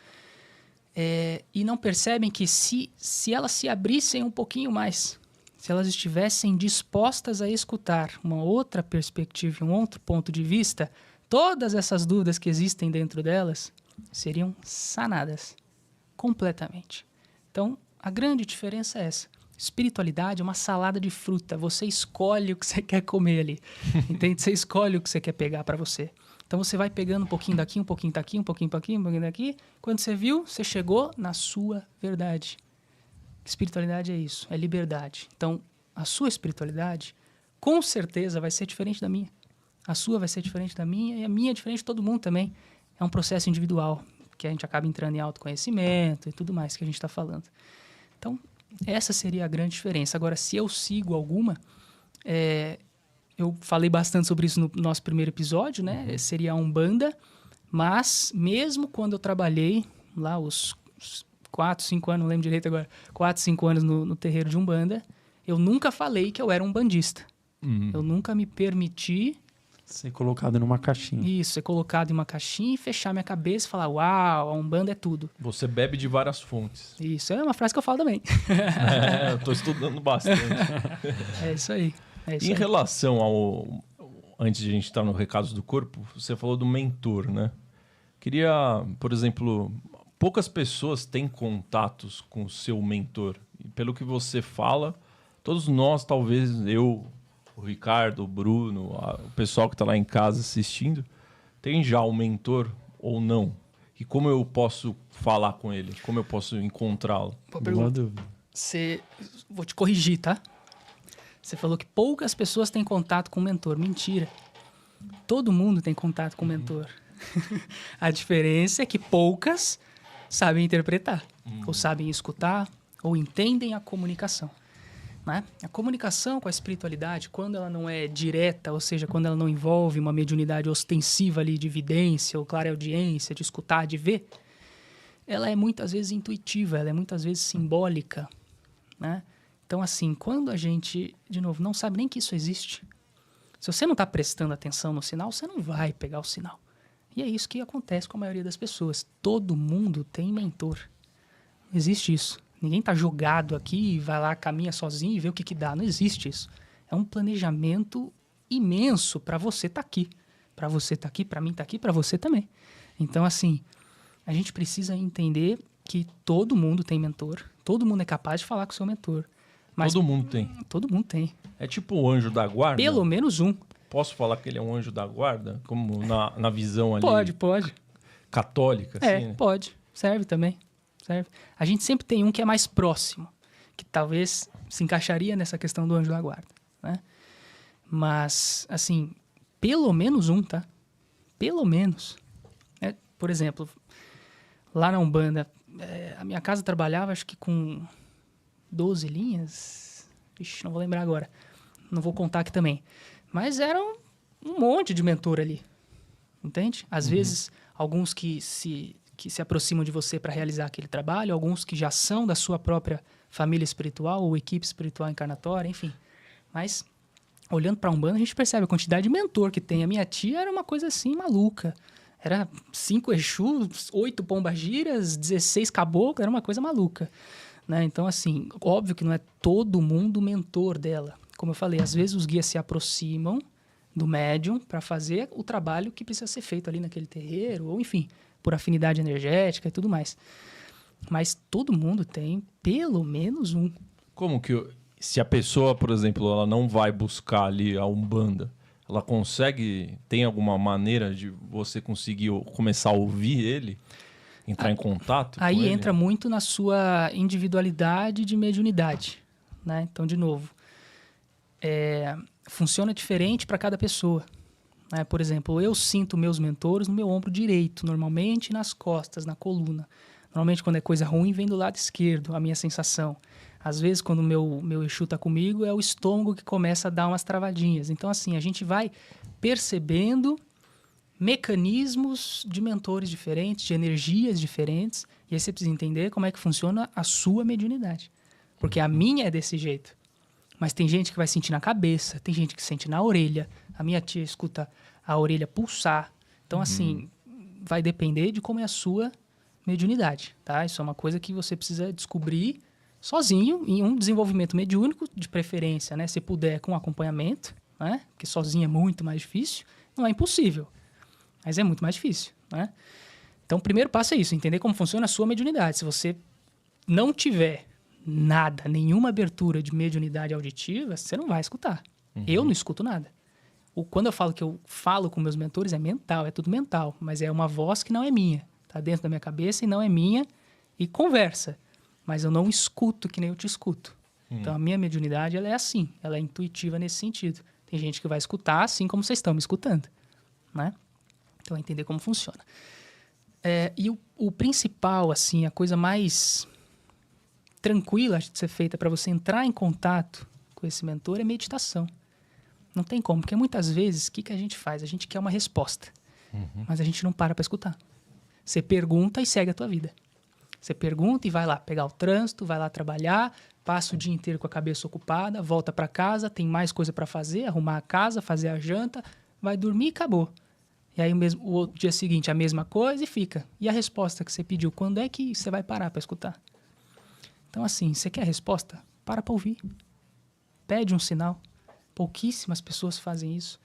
e não percebem que se elas se abrissem um pouquinho mais, se elas estivessem dispostas a escutar uma outra perspectiva, um outro ponto de vista, todas essas dúvidas que existem dentro delas seriam sanadas completamente. Então, a grande diferença é essa. Espiritualidade é uma salada de fruta. Você escolhe o que você quer comer ali. Entende? Você escolhe o que você quer pegar para você. Então, você vai pegando um pouquinho daqui, um pouquinho daqui, um pouquinho daqui, um pouquinho daqui. Quando você viu, você chegou na sua verdade. Espiritualidade é isso, é liberdade. Então, a sua espiritualidade, com certeza, vai ser diferente da minha. A sua vai ser diferente da minha e a minha é diferente de todo mundo também. É um processo individual, que a gente acaba entrando em autoconhecimento e tudo mais que a gente está falando. Então, essa seria a grande diferença. Agora, se eu sigo alguma, eu falei bastante sobre isso no nosso primeiro episódio, né? Seria a Umbanda, mas mesmo quando eu trabalhei lá os 4, 5 anos, não lembro direito agora, 4, 5 anos no terreiro de Umbanda, eu nunca falei que eu era um bandista. Eu nunca me permiti ser colocado numa caixinha. Isso, ser colocado em uma caixinha e fechar minha cabeça e falar, uau, a Umbanda é tudo. Você bebe de várias fontes. Isso, é uma frase que eu falo também. Eu tô estudando bastante. É isso aí. Em relação ao... Antes de a gente estar no Recados do Corpo, você falou do mentor, né? Queria, por exemplo... Poucas pessoas têm contatos com o seu mentor. E pelo que você fala, todos nós, talvez eu, o Ricardo, o Bruno, o pessoal que está lá em casa assistindo, tem já um mentor ou não? E como eu posso falar com ele? Como eu posso encontrá-lo? Boa dúvida. Vou te corrigir, tá? Você falou que poucas pessoas têm contato com o mentor. Mentira. Todo mundo tem contato com o mentor. A diferença é que poucas sabem interpretar, ou sabem escutar, ou entendem a comunicação. Né? A comunicação com a espiritualidade, quando ela não é direta, ou seja, quando ela não envolve uma mediunidade ostensiva ali de evidência, ou clareaudiência, de escutar, de ver, ela é muitas vezes intuitiva, ela é muitas vezes simbólica. Né? Então, assim, quando a gente, de novo, não sabe nem que isso existe, se você não está prestando atenção no sinal, você não vai pegar o sinal. E é isso que acontece com a maioria das pessoas. Todo mundo tem mentor. Não existe isso. Ninguém está jogado aqui e vai lá, caminha sozinho e vê o que dá. Não existe isso. É um planejamento imenso para você estar aqui. Para você estar aqui, para mim estar aqui, para você também. Então, assim, a gente precisa entender que todo mundo tem mentor. Todo mundo é capaz de falar com o seu mentor. Mas todo mundo tem? Todo mundo tem. É tipo o anjo da guarda? Pelo menos um. Posso falar que ele é um anjo da guarda? Como na visão ali... Pode. Católica, assim, né? Pode. Serve também. Serve. A gente sempre tem um que é mais próximo, que talvez se encaixaria nessa questão do anjo da guarda. Né? Mas, assim, pelo menos um, tá? Pelo menos. Por exemplo, lá na Umbanda, a minha casa trabalhava, acho que com 12 linhas. Ixi, não vou lembrar agora. Não vou contar aqui também. Mas era um monte de mentor ali. Entende? Às vezes, alguns que se aproximam de você para realizar aquele trabalho, alguns que já são da sua própria família espiritual ou equipe espiritual encarnatória, enfim. Mas, olhando para a Umbanda, a gente percebe a quantidade de mentor que tem. A minha tia era uma coisa assim, maluca. Era 5 Exus, 8 pombagiras, 16 caboclos, era uma coisa maluca. Né? Então, assim, óbvio que não é todo mundo mentor dela. Como eu falei, às vezes os guias se aproximam do médium para fazer o trabalho que precisa ser feito ali naquele terreiro, ou enfim, por afinidade energética e tudo mais. Mas todo mundo tem pelo menos um. Como que, se a pessoa, por exemplo, ela não vai buscar ali a Umbanda, ela consegue, tem alguma maneira de você conseguir começar a ouvir ele? Entrar em contato com Aí ele? entra muito na sua individualidade de mediunidade. Né? Então, de novo, funciona diferente para cada pessoa. Né? Por exemplo, eu sinto meus mentores no meu ombro direito, normalmente nas costas, na coluna. Normalmente, quando é coisa ruim, vem do lado esquerdo, a minha sensação. Às vezes, quando o meu Exu está comigo, é o estômago que começa a dar umas travadinhas. Então, assim, a gente vai percebendo mecanismos de mentores diferentes, de energias diferentes, e aí você precisa entender como é que funciona a sua mediunidade. Porque a minha é desse jeito. Mas tem gente que vai sentir na cabeça, tem gente que sente na orelha. A minha tia escuta a orelha pulsar. Então, assim, vai depender de como é a sua mediunidade, tá? Isso é uma coisa que você precisa descobrir sozinho, em um desenvolvimento mediúnico, de preferência, né? Se puder, com acompanhamento, né? Porque sozinho é muito mais difícil. Não é impossível, mas é muito mais difícil, né? Então, o primeiro passo é isso, entender como funciona a sua mediunidade. Se você não tiver nada, nenhuma abertura de mediunidade auditiva, você não vai escutar. Eu não escuto nada. Quando eu falo que eu falo com meus mentores, é mental, é tudo mental, mas é uma voz que não é minha. Está dentro da minha cabeça e não é minha, e conversa. Mas eu não escuto que nem eu te escuto. Então, a minha mediunidade, ela é assim, ela é intuitiva nesse sentido. Tem gente que vai escutar assim como vocês estão me escutando, né? Então, entender como funciona. E o principal, assim, a coisa mais tranquila de ser feita para você entrar em contato com esse mentor é meditação. Não tem como, porque muitas vezes, o que a gente faz? A gente quer uma resposta, mas a gente não para escutar. Você pergunta e segue a tua vida. Você pergunta e vai lá pegar o trânsito, vai lá trabalhar, passa o dia inteiro com a cabeça ocupada, volta para casa, tem mais coisa para fazer, arrumar a casa, fazer a janta, vai dormir e acabou. E aí o dia seguinte a mesma coisa e fica. E a resposta que você pediu, quando é que você vai parar para escutar? Então, assim, você quer a resposta? Para ouvir. Pede um sinal. Pouquíssimas pessoas fazem isso.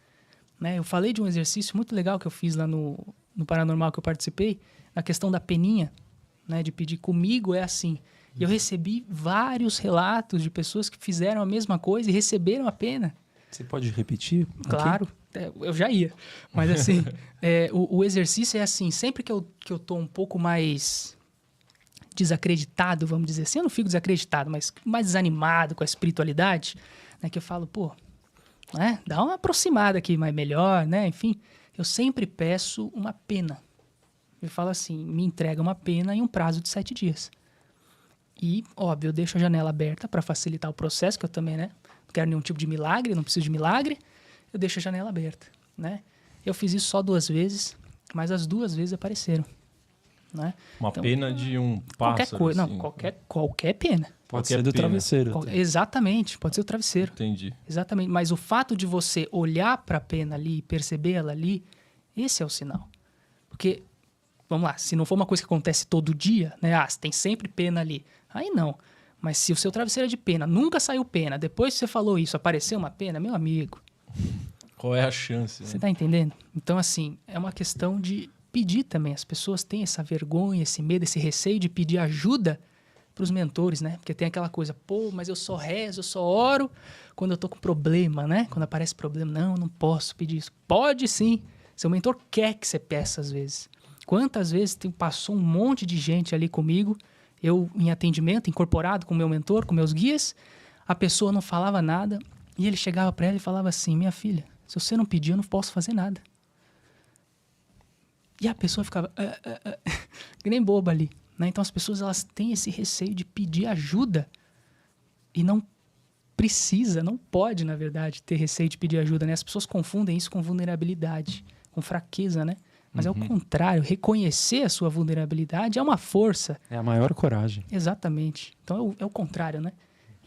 Né? Eu falei de um exercício muito legal que eu fiz lá no Paranormal que eu participei, na questão da peninha, né? De pedir comigo é assim. E eu recebi vários relatos de pessoas que fizeram a mesma coisa e receberam a pena. Você pode repetir? Claro, eu já ia. Mas assim, o exercício é assim, sempre que eu tô um pouco mais desacreditado, vamos dizer assim, eu não fico desacreditado, mas mais desanimado com a espiritualidade, né, que eu falo, pô, né, dá uma aproximada aqui, mas melhor, né, enfim, eu sempre peço uma pena. Eu falo assim, me entrega uma pena em um prazo de 7 dias. E, óbvio, eu deixo a janela aberta para facilitar o processo, que eu também, né, não quero nenhum tipo de milagre, não preciso de milagre, eu deixo a janela aberta, né. Eu fiz isso só 2 vezes, mas as 2 vezes apareceram. Né? Uma então, pena de um pássaro. Qualquer coisa, assim. Não, qualquer pena. Pode ser do travesseiro. Exatamente, pode ser o travesseiro. Entendi. Exatamente, mas o fato de você olhar para a pena ali, perceber ela ali, esse é o sinal. Porque, vamos lá, se não for uma coisa que acontece todo dia, né? Tem sempre pena ali. Aí não. Mas se o seu travesseiro é de pena, nunca saiu pena, depois que você falou isso, apareceu uma pena, meu amigo. Qual é a chance? Você tá entendendo? Então, assim, é uma questão de pedir também. As pessoas têm essa vergonha, esse medo, esse receio de pedir ajuda para os mentores, né? Porque tem aquela coisa, pô, mas eu só rezo, eu só oro quando eu tô com problema, né? Quando aparece problema, não posso pedir isso. Pode sim. Seu mentor quer que você peça às vezes. Quantas vezes passou um monte de gente ali comigo, eu em atendimento, incorporado com o meu mentor, com meus guias, a pessoa não falava nada, E ele chegava para ela e falava assim, minha filha, se você não pedir, eu não posso fazer nada. E a pessoa ficava que nem boba ali. Né? Então as pessoas elas têm esse receio de pedir ajuda e não precisa, não pode, na verdade, ter receio de pedir ajuda. Né? As pessoas confundem isso com vulnerabilidade, com fraqueza, né? Mas é o contrário, reconhecer a sua vulnerabilidade é uma força. É a maior coragem. Exatamente. Então é o contrário, né?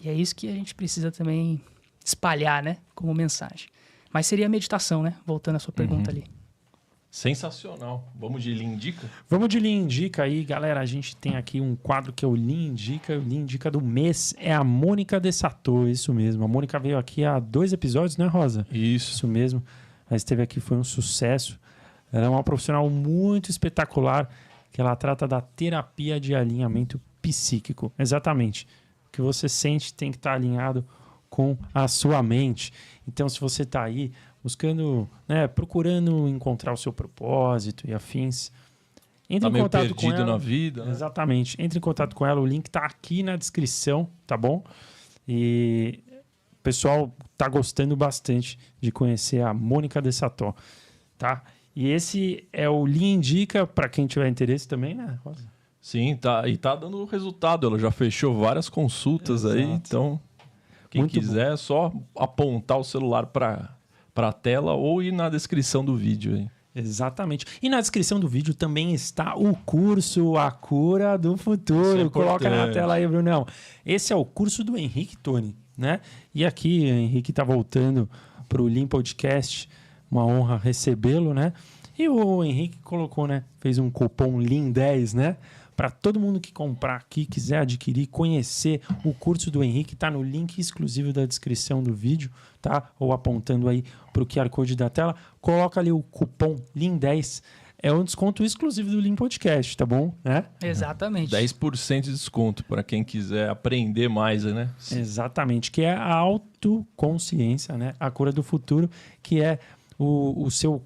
E é isso que a gente precisa também espalhar, né? Como mensagem. Mas seria a meditação, né? Voltando à sua pergunta ali. Sensacional. Vamos de Lean Indica? Vamos de Lean Indica aí, galera. A gente tem aqui um quadro que é o Lean Indica. O Lean Indica do mês é a Mônica Dessato, isso mesmo. A Mônica veio aqui há 2 episódios, né, Rosa? Isso Mesmo. Ela esteve aqui, foi um sucesso. Ela é uma profissional muito espetacular, que ela trata da terapia de alinhamento psíquico. Exatamente. O que você sente tem que estar alinhado com a sua mente. Então, se você está aí buscando, né, procurando encontrar o seu propósito e afins, entre em contato com ela. Perdido na vida. Né? Exatamente. Entre em contato com ela. O link está aqui na descrição, tá bom? E o pessoal está gostando bastante de conhecer a Mônica Dessato, tá? E esse é o Lean Indica para quem tiver interesse também, né, Rosa? Sim, tá. E tá dando resultado. Ela já fechou várias consultas. Exato. Aí, então quem muito quiser bom. É só apontar o celular para a tela ou ir na descrição do vídeo aí. Exatamente. E na descrição do vídeo também está o curso A Cura do Futuro. Coloca na tela aí, Brunão. Esse é o curso do Henrique Toni, né? E aqui, o Henrique está voltando para o Lean Podcast. Uma honra recebê-lo, né? E o Henrique colocou, né? Fez um cupom LEAN10, né? Para todo mundo que comprar aqui, quiser adquirir, conhecer o curso do Henrique, tá no link exclusivo da descrição do vídeo, tá? Ou apontando aí para o QR Code da tela. Coloca ali o cupom LEAN10. É um desconto exclusivo do Lean Podcast, tá bom? Né? Exatamente. 10% de desconto para quem quiser aprender mais, né? Exatamente. Que é a autoconsciência, né? A cura do futuro, que é o seu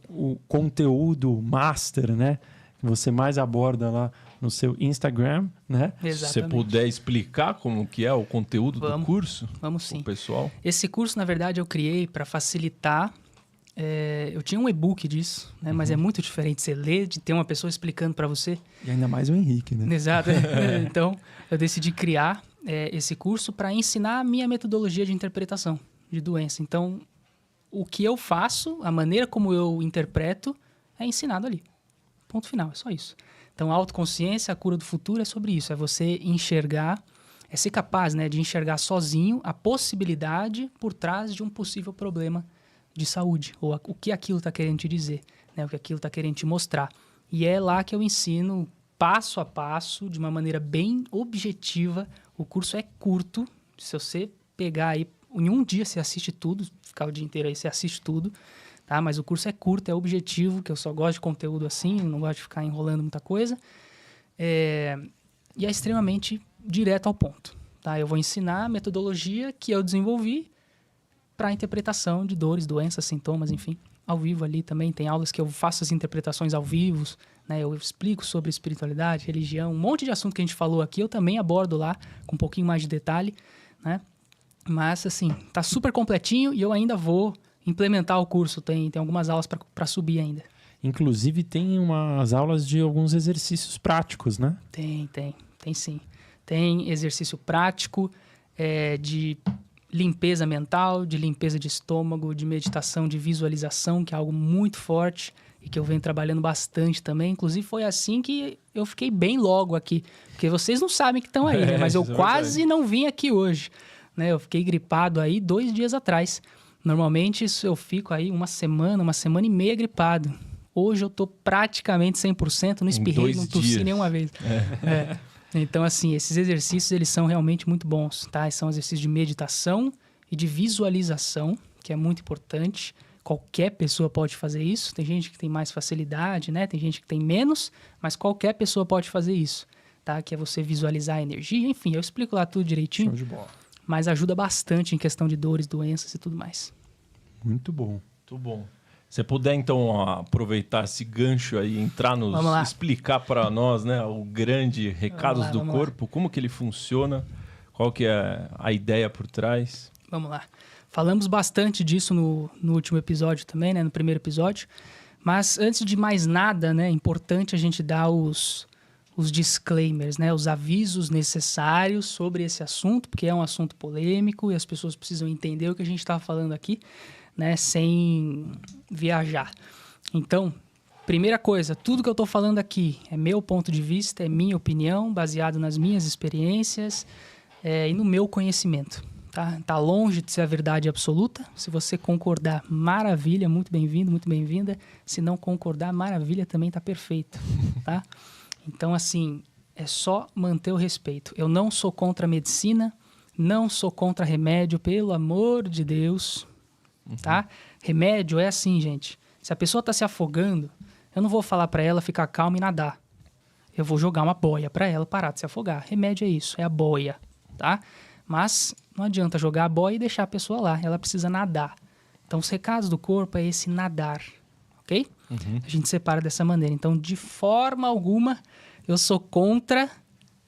conteúdo master, né? Que você mais aborda lá no seu Instagram, né? Exatamente. Se você puder explicar como que é o conteúdo do curso. Vamos sim. Pessoal. Esse curso, na verdade, eu criei para facilitar. Eu tinha um e-book disso, né? Mas é muito diferente você ler, de ter uma pessoa explicando para você. E ainda mais o Henrique, né? Exato. Então, eu decidi criar esse curso para ensinar a minha metodologia de interpretação de doença. Então, o que eu faço, a maneira como eu interpreto, é ensinado ali. Ponto final, é só isso. Então, a autoconsciência, a cura do futuro é sobre isso. É você enxergar, é ser capaz, né, de enxergar sozinho a possibilidade por trás de um possível problema de saúde. Ou o que aquilo está querendo te dizer, né, o que aquilo está querendo te mostrar. E é lá que eu ensino passo a passo, de uma maneira bem objetiva. O curso é curto. Se você pegar aí, em um dia você assiste tudo, ficar o dia inteiro aí você assiste tudo, tá? Mas o curso é curto, é objetivo, que eu só gosto de conteúdo assim, não gosto de ficar enrolando muita coisa. E é extremamente direto ao ponto, tá? Eu vou ensinar a metodologia que eu desenvolvi para a interpretação de dores, doenças, sintomas, enfim. Ao vivo ali também tem aulas que eu faço as interpretações ao vivo, né? Eu explico sobre espiritualidade, religião, um monte de assunto que a gente falou aqui, eu também abordo lá com um pouquinho mais de detalhe, né? Mas, assim, tá super completinho e eu ainda vou implementar o curso. Tem algumas aulas para subir ainda. Inclusive, tem umas aulas de alguns exercícios práticos, né? Tem sim. Tem exercício prático de limpeza mental, de limpeza de estômago, de meditação, de visualização, que é algo muito forte e que eu venho trabalhando bastante também. Inclusive, foi assim que eu fiquei bem logo aqui. Porque vocês não sabem que estão aí, né? Mas eu quase não vim aqui hoje. Né, eu fiquei gripado aí 2 dias atrás. Normalmente eu fico aí uma semana e meia gripado. Hoje eu tô praticamente 100%, não espirrei, não tossi nenhuma vez. Então, assim, esses exercícios, eles são realmente muito bons, tá? São exercícios de meditação e de visualização, que é muito importante. Qualquer pessoa pode fazer isso. Tem gente que tem mais facilidade, né? Tem gente que tem menos, mas qualquer pessoa pode fazer isso, tá? Que é você visualizar a energia. Enfim, eu explico lá tudo direitinho. Show de bola. Mas ajuda bastante em questão de dores, doenças e tudo mais. Muito bom. Muito bom. Se você puder, então, aproveitar esse gancho aí, entrar nos... explicar para nós, né, o grande Recados do Corpo, como que ele funciona, qual que é a ideia por trás. Vamos lá. Falamos bastante disso no último episódio também, né? No primeiro episódio. Mas antes de mais nada, né? É importante a gente dar os disclaimers, né? Os avisos necessários sobre esse assunto, porque é um assunto polêmico e as pessoas precisam entender o que a gente está falando aqui, né? Sem viajar. Então, primeira coisa, tudo que eu estou falando aqui é meu ponto de vista, é minha opinião, baseado nas minhas experiências e no meu conhecimento. Tá longe de ser a verdade absoluta. Se você concordar, maravilha, muito bem-vindo, muito bem-vinda. Se não concordar, maravilha, também tá perfeito, tá? Então, assim, é só manter o respeito. Eu não sou contra a medicina, não sou contra remédio, pelo amor de Deus, tá? Remédio é assim, gente. Se a pessoa tá se afogando, eu não vou falar para ela ficar calma e nadar. Eu vou jogar uma boia para ela parar de se afogar. Remédio é isso, é a boia, tá? Mas não adianta jogar a boia e deixar a pessoa lá. Ela precisa nadar. Então, os recados do corpo é esse nadar, ok? A gente separa dessa maneira. Então, de forma alguma, eu sou contra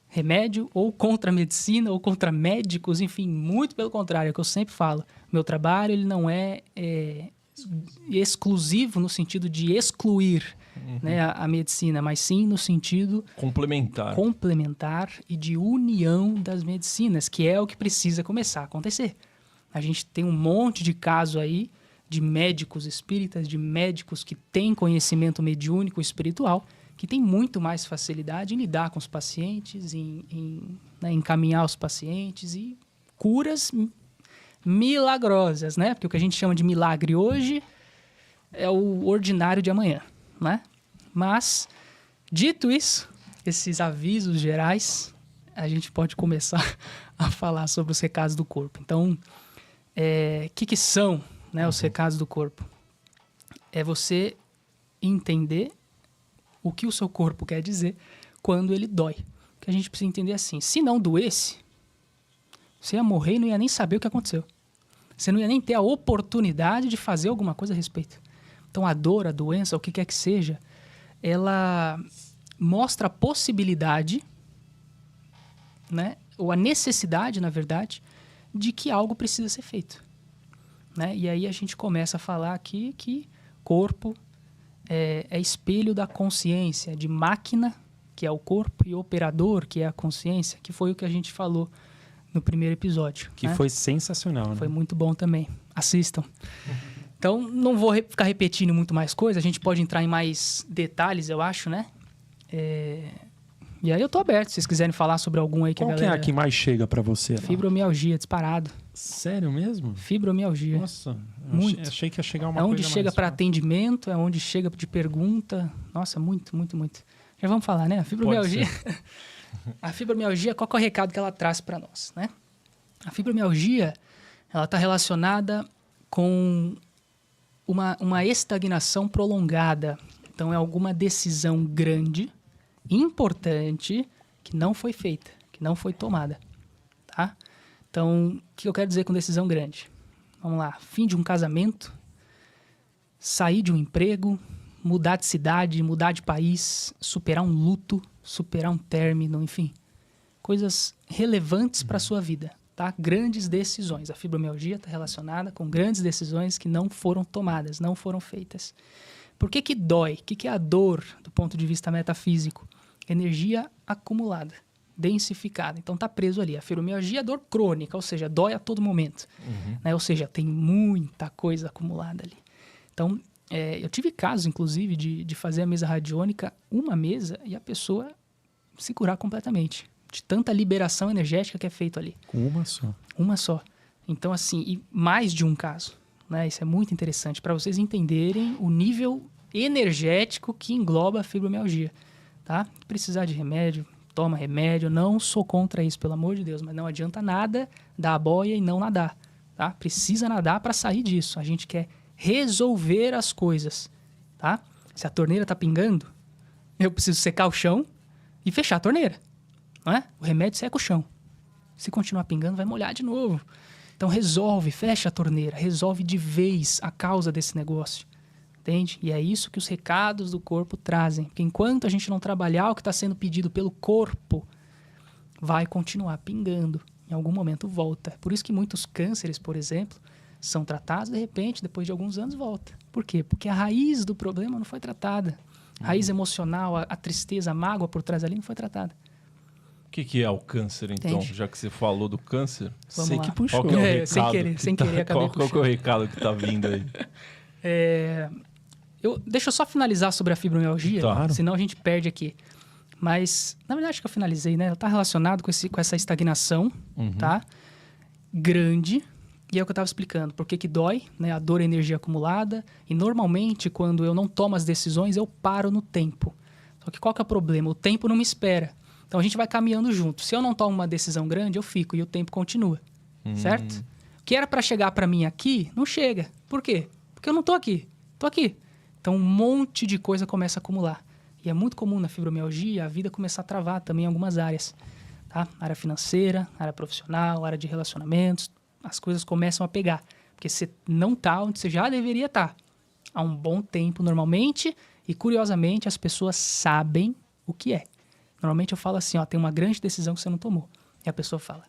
remédio ou contra medicina ou contra médicos. Enfim, muito pelo contrário, é o que eu sempre falo. Meu trabalho ele não é exclusivo no sentido de excluir né, a medicina, mas sim no sentido complementar e de união das medicinas, que é o que precisa começar a acontecer. A gente tem um monte de casos aí de médicos espíritas, de médicos que têm conhecimento mediúnico espiritual, que tem muito mais facilidade em lidar com os pacientes, né, encaminhar os pacientes e curas milagrosas, né? Porque o que a gente chama de milagre hoje é o ordinário de amanhã, né? Mas, dito isso, esses avisos gerais, a gente pode começar a falar sobre os recados do corpo. Então, que são, né, os recados do corpo? É você entender o que o seu corpo quer dizer quando ele dói. Que a gente precisa entender assim, se não doesse, você ia morrer e não ia nem saber o que aconteceu. Você não ia nem ter a oportunidade de fazer alguma coisa a respeito. Então, a dor, a doença, o que quer que seja, ela mostra a possibilidade, né, ou a necessidade, na verdade, de que algo precisa ser feito. Né? E aí a gente começa a falar aqui que corpo é espelho da consciência, de máquina, que é o corpo, e operador, que é a consciência, que foi o que a gente falou no primeiro episódio. Que né? foi sensacional, né? Foi muito bom também. Assistam. Então, não vou ficar repetindo muito mais coisa. A gente pode entrar em mais detalhes, eu acho, né? E aí eu tô aberto, se vocês quiserem falar sobre algum aí que Qual a galera... que é a que mais chega pra você? Lá? Fibromialgia, disparado. Sério mesmo? Fibromialgia. Nossa, muito. Achei que ia chegar uma coisa coisa É onde chega para atendimento, é onde chega de pergunta. Nossa, muito, muito, muito. Já vamos falar, né? A fibromialgia... A fibromialgia, qual que é o recado que ela traz para nós, né? A fibromialgia, ela está relacionada com uma estagnação prolongada. Então, é alguma decisão grande, importante, que não foi feita, que não foi tomada, tá? Então, o que eu quero dizer com decisão grande? Vamos lá, fim de um casamento, sair de um emprego, mudar de cidade, mudar de país, superar um luto, superar um término, enfim. Coisas relevantes para a sua vida, tá? Grandes decisões. A fibromialgia está relacionada com grandes decisões que não foram tomadas, não foram feitas. Por que dói? O que é a dor do ponto de vista metafísico? Energia acumulada, densificada. Então está preso ali. A fibromialgia é dor crônica, ou seja, dói a todo momento. Né? Ou seja, tem muita coisa acumulada ali. Então, eu tive casos, inclusive, de fazer a mesa radiônica, uma mesa, e a pessoa se curar completamente. De tanta liberação energética que é feito ali. Com uma só. Uma só. Então, assim, e mais de um caso. Né? Isso é muito interessante para vocês entenderem o nível energético que engloba a fibromialgia. Tá? Precisar de remédio, toma remédio. Não sou contra isso, pelo amor de Deus. Mas não adianta nada dar a boia e não nadar. Tá? Precisa nadar para sair disso. A gente quer resolver as coisas. Tá? Se a torneira está pingando, eu preciso secar o chão e fechar a torneira. Não é? O remédio seca o chão. Se continuar pingando, vai molhar de novo. Então resolve, fecha a torneira, resolve de vez a causa desse negócio. Entende? E é isso que os recados do corpo trazem. Porque enquanto a gente não trabalhar o que está sendo pedido pelo corpo, vai continuar pingando. Em algum momento volta. Por isso que muitos cânceres, por exemplo, são tratados, de repente, depois de alguns anos, volta. Por quê? Porque a raiz do problema não foi tratada. A raiz emocional, a tristeza, a mágoa por trás ali não foi tratada. O que é o câncer, então? Entende? Já que você falou do câncer, Vamos Sei lá. que puxou. qual que é o É, recado? sem querer, acabei Qual que é o recado que tá vindo aí? Deixa eu só finalizar sobre a fibromialgia, Claro. senão a gente perde aqui. Mas, na verdade, acho que eu finalizei, né? Ela está relacionada com essa estagnação, tá? Grande. E é o que eu estava explicando. Por que dói, né? A dor é energia acumulada. E, normalmente, quando eu não tomo as decisões, eu paro no tempo. Só que qual que é o problema? O tempo não me espera. Então, a gente vai caminhando junto. Se eu não tomo uma decisão grande, eu fico. E o tempo continua. Certo? O que era para chegar para mim aqui, não chega. Por quê? Porque eu não tô aqui. Tô aqui. Então, um monte de coisa começa a acumular. E é muito comum na fibromialgia a vida começar a travar também em algumas áreas. Tá? Área financeira, área profissional, área de relacionamentos. As coisas começam a pegar. Porque você não está onde você já deveria estar. Há um bom tempo, normalmente. E, curiosamente, as pessoas sabem o que é. Normalmente eu falo assim, ó, tem uma grande decisão que você não tomou. E a pessoa fala,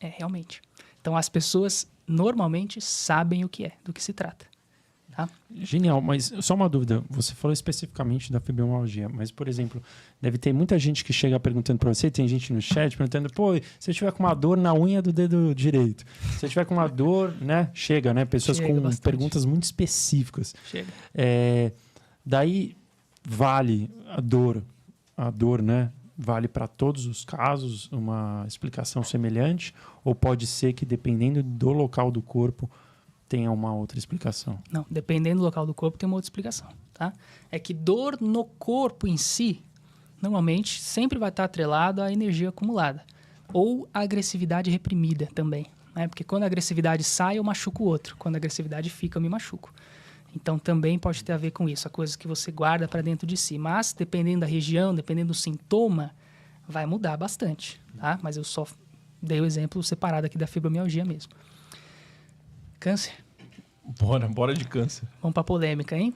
realmente. Então, as pessoas normalmente sabem o que é, do que se trata. Tá? Genial, mas só uma dúvida. Você falou especificamente da fibromialgia, mas, por exemplo, deve ter muita gente que chega perguntando para você, tem gente no chat perguntando, pô, se eu tiver com uma dor na unha do dedo direito, se eu tiver com uma dor, né? Chega, né? Pessoas Chega com bastante. perguntas muito específicas. Chega. Daí vale a dor, né? Vale para todos os casos uma explicação semelhante, ou pode ser que, dependendo do local do corpo, tenha uma outra explicação? Não, dependendo do local do corpo, tem uma outra explicação, tá? É que dor no corpo em si, normalmente, sempre vai estar atrelado à energia acumulada. Ou à agressividade reprimida também, né? Porque quando a agressividade sai, eu machuco o outro. Quando a agressividade fica, eu me machuco. Então, também pode ter a ver com isso, a coisa que você guarda para dentro de si. Mas, dependendo da região, dependendo do sintoma, vai mudar bastante, tá? Mas eu só dei o exemplo separado aqui da fibromialgia mesmo. Câncer. Bora de câncer. Vamos pra polêmica, hein?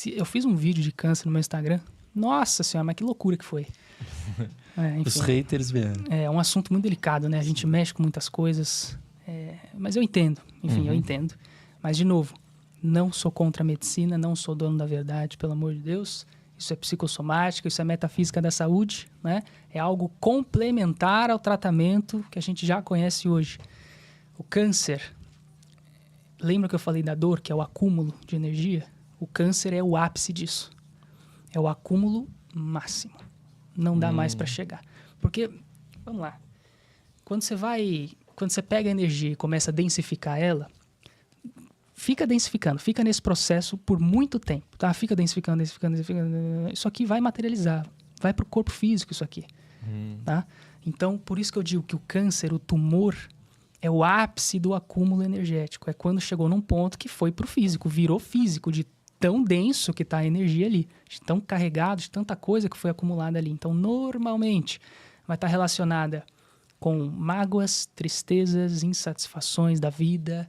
Eu fiz um vídeo de câncer no meu Instagram. Nossa senhora, mas que loucura que foi. Enfim, Os haters vieram. é um assunto muito delicado, né? A gente mexe com muitas coisas. Mas eu entendo. Enfim, eu entendo. Mas, de novo, não sou contra a medicina, não sou dono da verdade, pelo amor de Deus. Isso é psicossomática, isso é metafísica da saúde, né? É algo complementar ao tratamento que a gente já conhece hoje. O câncer... Lembra que eu falei da dor, que é o acúmulo de energia? O câncer é o ápice disso. É o acúmulo máximo. Não dá mais para chegar. Porque, vamos lá, quando você pega a energia e começa a densificar ela, fica densificando, fica nesse processo por muito tempo, tá? Fica densificando. Isso aqui vai materializar, vai para o corpo físico isso aqui, tá? Então, por isso que eu digo que o câncer, o tumor... é o ápice do acúmulo energético. É quando chegou num ponto que foi pro físico, virou físico, de tão denso que está a energia ali, de tão carregado, de tanta coisa que foi acumulada ali. Então, normalmente, vai estar relacionada com mágoas, tristezas, insatisfações da vida,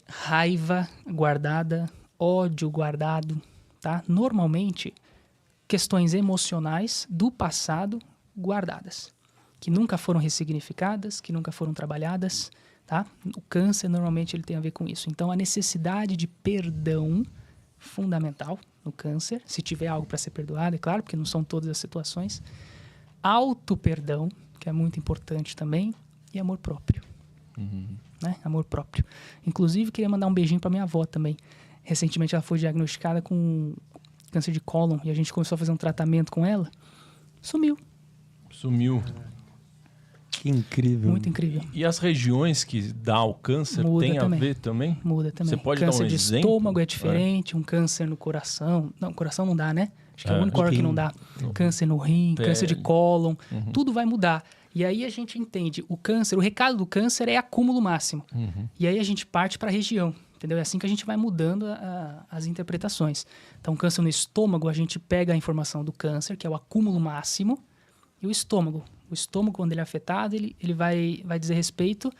raiva guardada, ódio guardado, tá? Normalmente, questões emocionais do passado guardadas, que nunca foram ressignificadas, que nunca foram trabalhadas, tá? O câncer, normalmente, ele tem a ver com isso. Então, a necessidade de perdão fundamental no câncer, se tiver algo para ser perdoado, é claro, porque não são todas as situações. Auto-perdão, que é muito importante também, e amor próprio. Né? Amor próprio. Inclusive, queria mandar um beijinho para minha avó também. Recentemente, ela foi diagnosticada com câncer de cólon, e a gente começou a fazer um tratamento com ela. Sumiu. Que incrível. Muito incrível. E as regiões que dá o câncer Muda tem também. a ver também? Muda também. Você pode câncer dar um de exemplo? estômago é diferente, um câncer no coração. Não, coração não dá, né? Acho que é o único órgão que não dá. Câncer no rim, câncer de cólon, tudo vai mudar. E aí a gente entende, o câncer, o recado do câncer é acúmulo máximo. E aí a gente parte para a região, entendeu? É assim que a gente vai mudando as interpretações. Então, câncer no estômago, a gente pega a informação do câncer, que é o acúmulo máximo, e o estômago. O estômago, quando ele é afetado, ele vai dizer respeito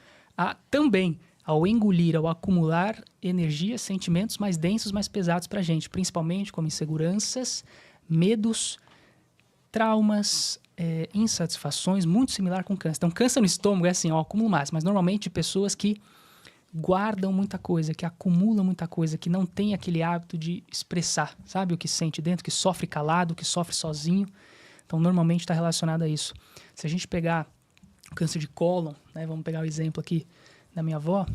também ao engolir, ao acumular energia, sentimentos mais densos, mais pesados para a gente, principalmente como inseguranças, medos, traumas, insatisfações, muito similar com câncer. Então, câncer no estômago é assim, o acúmulo máximo, mas normalmente de pessoas que guardam muita coisa, que acumulam muita coisa, que não tem aquele hábito de expressar, sabe? O que sente dentro, que sofre calado, que sofre sozinho. Então, normalmente está relacionado a isso. Se a gente pegar o câncer de cólon, né? Vamos pegar o exemplo aqui da minha avó.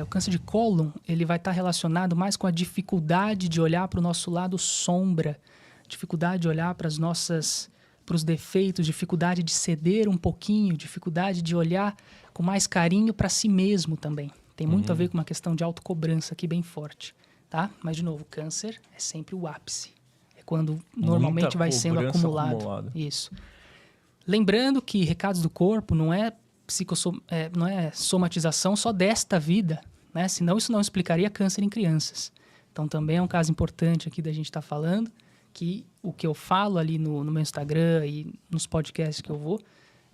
O câncer de cólon, ele vai estar relacionado mais com a dificuldade de olhar para o nosso lado sombra, dificuldade de olhar para os defeitos, dificuldade de ceder um pouquinho, dificuldade de olhar com mais carinho para si mesmo também. Tem muito a ver com uma questão de autocobrança aqui bem forte, tá? Mas, de novo, câncer é sempre o ápice. É quando normalmente vai sendo acumulado. Isso. Lembrando que recados do corpo não é somatização só desta vida, né? Senão isso não explicaria câncer em crianças. Então também é um caso importante aqui da gente estar falando, que o que eu falo ali no meu Instagram e nos podcasts que eu vou,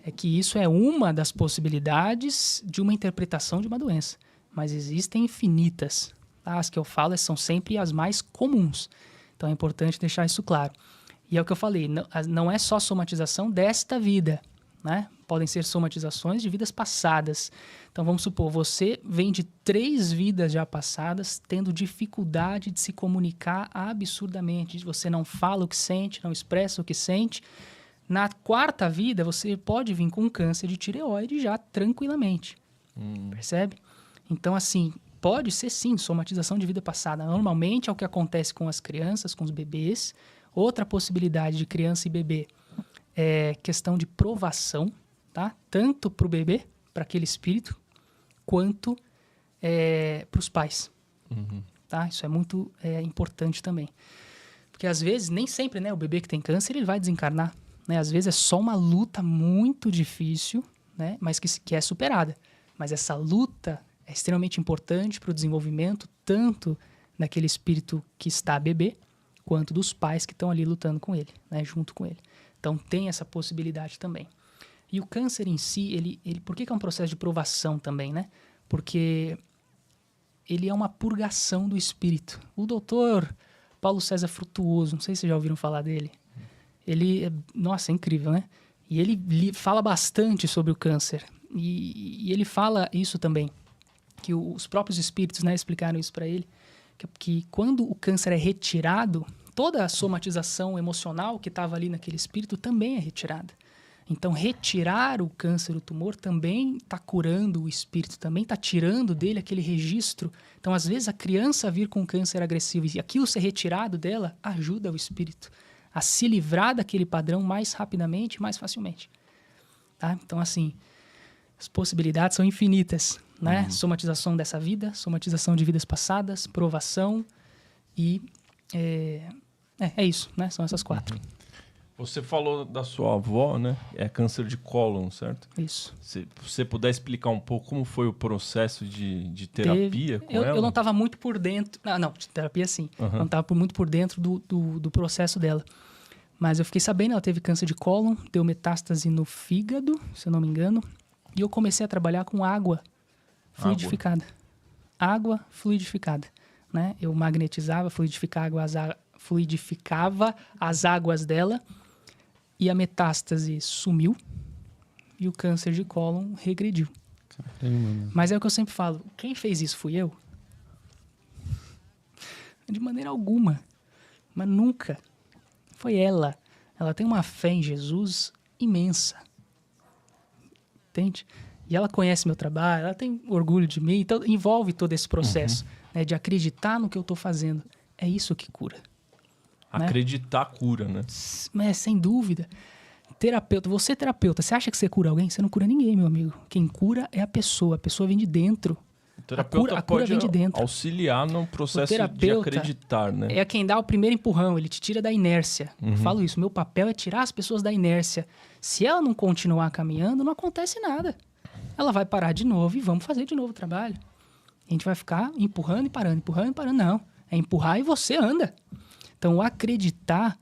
é que isso é uma das possibilidades de uma interpretação de uma doença. Mas existem infinitas. Tá? As que eu falo são sempre as mais comuns. Então é importante deixar isso claro. E é o que eu falei, não é só somatização desta vida, né? Podem ser somatizações de vidas passadas. Então, vamos supor, você vem de 3 vidas já passadas, tendo dificuldade de se comunicar absurdamente. Você não fala o que sente, não expressa o que sente. Na 4ª vida, você pode vir com um câncer de tireoide já tranquilamente. Percebe? Então, assim, pode ser sim somatização de vida passada. Normalmente é o que acontece com as crianças, com os bebês. Outra possibilidade de criança e bebê é questão de provação, tá? Tanto para o bebê, para aquele espírito, quanto para os pais. Tá? Isso é muito importante também. Porque às vezes, nem sempre, né, o bebê que tem câncer ele vai desencarnar. Né? Às vezes é só uma luta muito difícil, né, mas que é superada. Mas essa luta é extremamente importante para o desenvolvimento tanto daquele espírito que está bebê, quanto dos pais que estão ali lutando com ele, né, junto com ele. Então, tem essa possibilidade também. E o câncer em si, ele por que é um processo de provação também, né? Porque ele é uma purgação do espírito. O doutor Paulo César Frutuoso, não sei se vocês já ouviram falar dele. Ele, nossa, é incrível, né? E ele fala bastante sobre o câncer. E ele fala isso também, que os próprios espíritos, né, explicaram isso para ele, que quando o câncer é retirado, toda a somatização emocional que estava ali naquele espírito também é retirada. Então, retirar o câncer, o tumor, também está curando o espírito, também está tirando dele aquele registro. Então, às vezes, a criança vir com câncer agressivo e aquilo ser retirado dela, ajuda o espírito a se livrar daquele padrão mais rapidamente, mais facilmente. Tá? Então, assim, as possibilidades são infinitas, né? Somatização dessa vida, somatização de vidas passadas, provação e... É isso, né? São essas 4. Você falou da sua avó, né? É câncer de cólon, certo? Isso. Se você puder explicar um pouco como foi o processo de terapia com ela? Eu não estava muito por dentro... Não, de terapia sim. Não estava muito por dentro do processo dela. Mas eu fiquei sabendo, ela teve câncer de cólon, deu metástase no fígado, se eu não me engano. E eu comecei a trabalhar com água fluidificada. Água fluidificada. Né? Eu magnetizava, fluidificava as águas dela e a metástase sumiu e o câncer de cólon regrediu. Caramba. Mas é o que eu sempre falo, quem fez isso fui eu? De maneira alguma, mas nunca. Foi ela. Ela tem uma fé em Jesus imensa. Entende? E ela conhece meu trabalho, ela tem orgulho de mim, então envolve todo esse processo, né, de acreditar no que eu estou fazendo. É isso que cura. Acreditar cura, né? Mas, sem dúvida. Terapeuta, você terapeuta, você acha que você cura alguém? Você não cura ninguém, meu amigo. Quem cura é a pessoa vem de dentro. O terapeuta a cura vem de dentro. Auxiliar no processo de acreditar, né? É quem dá o primeiro empurrão, ele te tira da inércia. Eu falo isso, meu papel é tirar as pessoas da inércia. Se ela não continuar caminhando, não acontece nada. Ela vai parar de novo e vamos fazer de novo o trabalho. A gente vai ficar empurrando e parando, empurrando e parando. Não, é empurrar e você anda. Então, o acreditar,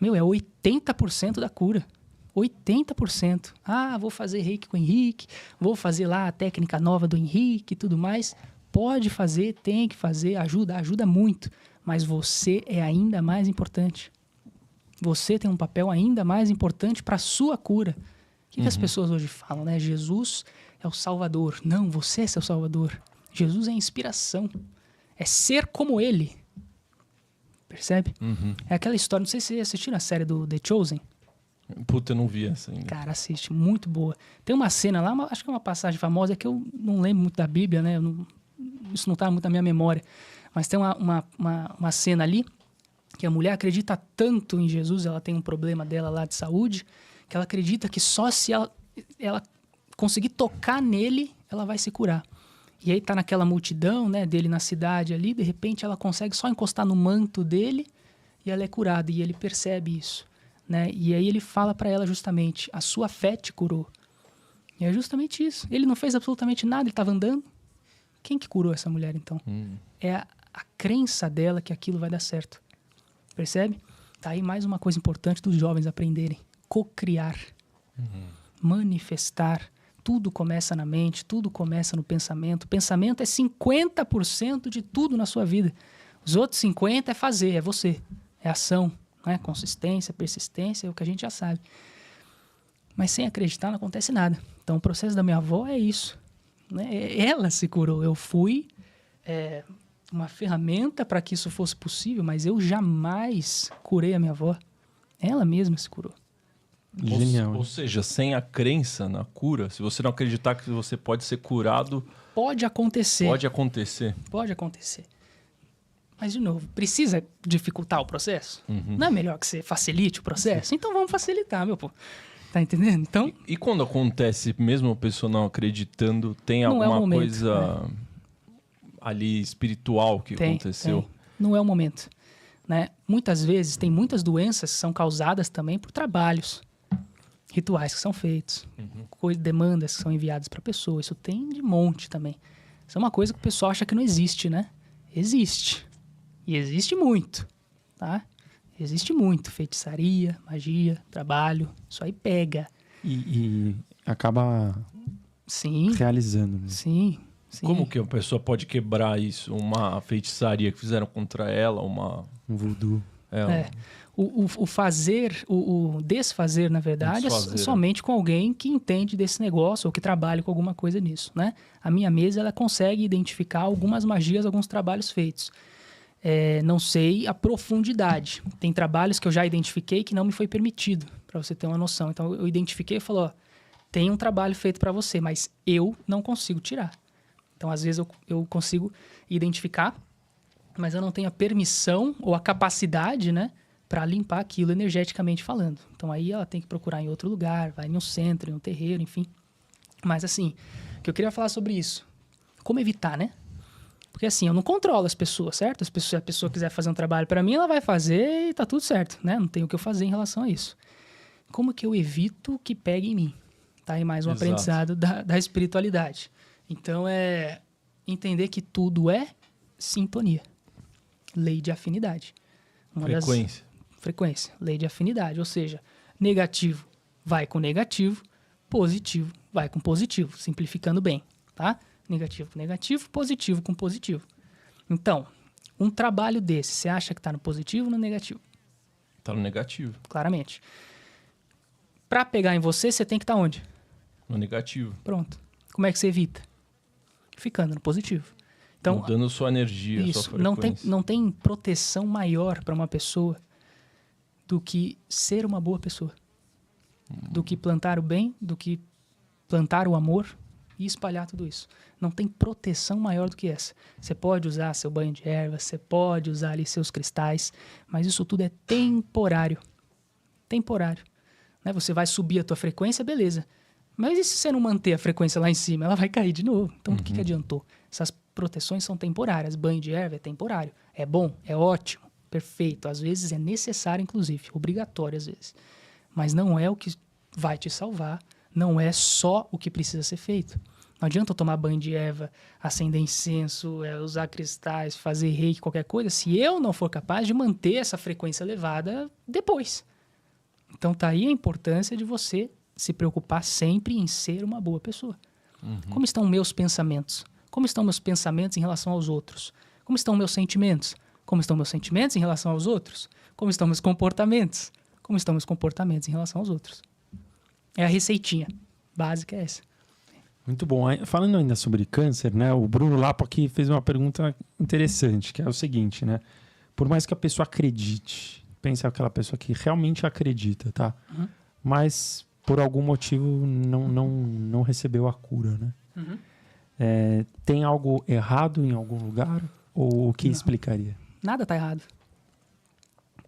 é 80% da cura. 80%. Ah, vou fazer reiki com o Henrique, vou fazer lá a técnica nova do Henrique e tudo mais. Pode fazer, tem que fazer, ajuda muito. Mas você é ainda mais importante. Você tem um papel ainda mais importante para a sua cura. O que as pessoas hoje falam, né? Jesus é o Salvador. Não, você é seu Salvador. Jesus é a inspiração. É ser como ele. Percebe? É aquela história, não sei se você assistiu a série do The Chosen. Puta, eu não vi essa ainda. Cara, assiste, muito boa. Tem uma cena lá, acho que é uma passagem famosa, que eu não lembro muito da Bíblia, né? Isso não tá muito na minha memória. Mas tem uma cena ali que a mulher acredita tanto em Jesus, ela tem um problema dela lá de saúde, que ela acredita que só se ela conseguir tocar nele, ela vai se curar. E aí tá naquela multidão, né, dele na cidade ali, de repente ela consegue só encostar no manto dele e ela é curada, e ele percebe isso, né? E aí ele fala para ela justamente, a sua fé te curou. E é justamente isso. Ele não fez absolutamente nada, ele estava andando. Quem que curou essa mulher, então? É a crença dela que aquilo vai dar certo. Percebe? Tá aí mais uma coisa importante dos jovens aprenderem. Cocriar. Manifestar. Tudo começa na mente, tudo começa no pensamento. O pensamento é 50% de tudo na sua vida. Os outros 50% é fazer, é você. É ação, né? Consistência, persistência, é o que a gente já sabe. Mas sem acreditar não acontece nada. Então o processo da minha avó é isso, né? Ela se curou. Eu fui uma ferramenta para que isso fosse possível, mas eu jamais curei a minha avó. Ela mesma se curou. Genial. Ou seja, sem a crença na cura, se você não acreditar que você pode ser curado... Pode acontecer. Pode acontecer. Pode acontecer. Mas, de novo, precisa dificultar o processo? Não é melhor que você facilite o processo? Então vamos facilitar, meu pô. Tá entendendo? Então, E quando acontece, mesmo a pessoa não acreditando, tem Não é o alguma momento, coisa ali espiritual que aconteceu? tem. Não é o momento, né? Muitas vezes, tem muitas doenças que são causadas também por trabalhos, rituais que são feitos, demandas que são enviadas para a pessoa. Isso tem de monte também. Isso é uma coisa que o pessoal acha que não existe, né? Existe. E existe muito, tá? Existe muito. Feitiçaria, magia, trabalho. Isso aí pega. E acaba Sim, realizando. Né? sim. Como que a pessoa pode quebrar isso? Uma feitiçaria que fizeram contra ela, Um voodoo. O fazer, o desfazer, na verdade, Desfazer, é somente com alguém que entende desse negócio ou que trabalha com alguma coisa nisso, né? A minha mesa, ela consegue identificar algumas magias, alguns trabalhos feitos. Não sei a profundidade. Tem trabalhos que eu já identifiquei que não me foi permitido, para você ter uma noção. Então, eu identifiquei e falei, ó, tem um trabalho feito para você, mas eu não consigo tirar. Então, às vezes, eu consigo identificar, mas eu não tenho a permissão ou a capacidade, né, para limpar aquilo energeticamente falando. Então, aí ela tem que procurar em outro lugar, vai em um centro, em um terreiro, enfim. Mas, assim, o que eu queria falar sobre isso, como evitar, né? Porque, assim, eu não controlo as pessoas, certo? Se a pessoa quiser fazer um trabalho para mim, ela vai fazer e tá tudo certo, né? Não tem o que eu fazer em relação a isso. Como que eu evito que pegue em mim? Tá aí mais um Exato. aprendizado da espiritualidade. Então, é entender que tudo é sintonia. Lei de afinidade. Frequência. Lei de afinidade. Ou seja, negativo vai com negativo, positivo vai com positivo. Simplificando bem, tá? Negativo com negativo, positivo com positivo. Então, um trabalho desse, você acha que está no positivo ou no negativo? Tá no negativo. Claramente. Para pegar em você, você tem que estar onde? No negativo. Pronto. Como é que você evita? Ficando no positivo. Então, mudando sua energia, isso, sua frequência. não tem proteção maior para uma pessoa do que ser uma boa pessoa. Do que plantar o bem, do que plantar o amor e espalhar tudo isso. Não tem proteção maior do que essa. Você pode usar seu banho de erva, você pode usar ali seus cristais, mas isso tudo é temporário. Temporário. Né? Você vai subir a tua frequência, beleza. Mas e se você não manter a frequência lá em cima? Ela vai cair de novo. Então, do que adiantou? Essas proteções são temporárias. Banho de erva é temporário. É bom? É ótimo. Perfeito. Às vezes é necessário, inclusive. Obrigatório, às vezes. Mas não é o que vai te salvar. Não é só o que precisa ser feito. Não adianta eu tomar banho de erva, acender incenso, usar cristais, fazer reiki, qualquer coisa, se eu não for capaz de manter essa frequência elevada depois. Então, tá aí a importância de você se preocupar sempre em ser uma boa pessoa. Como estão meus pensamentos? Como estão meus pensamentos em relação aos outros? Como estão meus sentimentos? Como estão meus sentimentos em relação aos outros? Como estão meus comportamentos? Como estão meus comportamentos em relação aos outros? É a receitinha básica, é essa. Muito bom. Falando ainda sobre câncer, né? O Bruno Lapo aqui fez uma pergunta interessante, que é o seguinte, né? Por mais que a pessoa acredite, pensa aquela pessoa que realmente acredita, tá? Uhum. Mas por algum motivo não recebeu a cura, né? Uhum. Tem algo errado em algum lugar? Ou o que explicaria? Nada tá errado.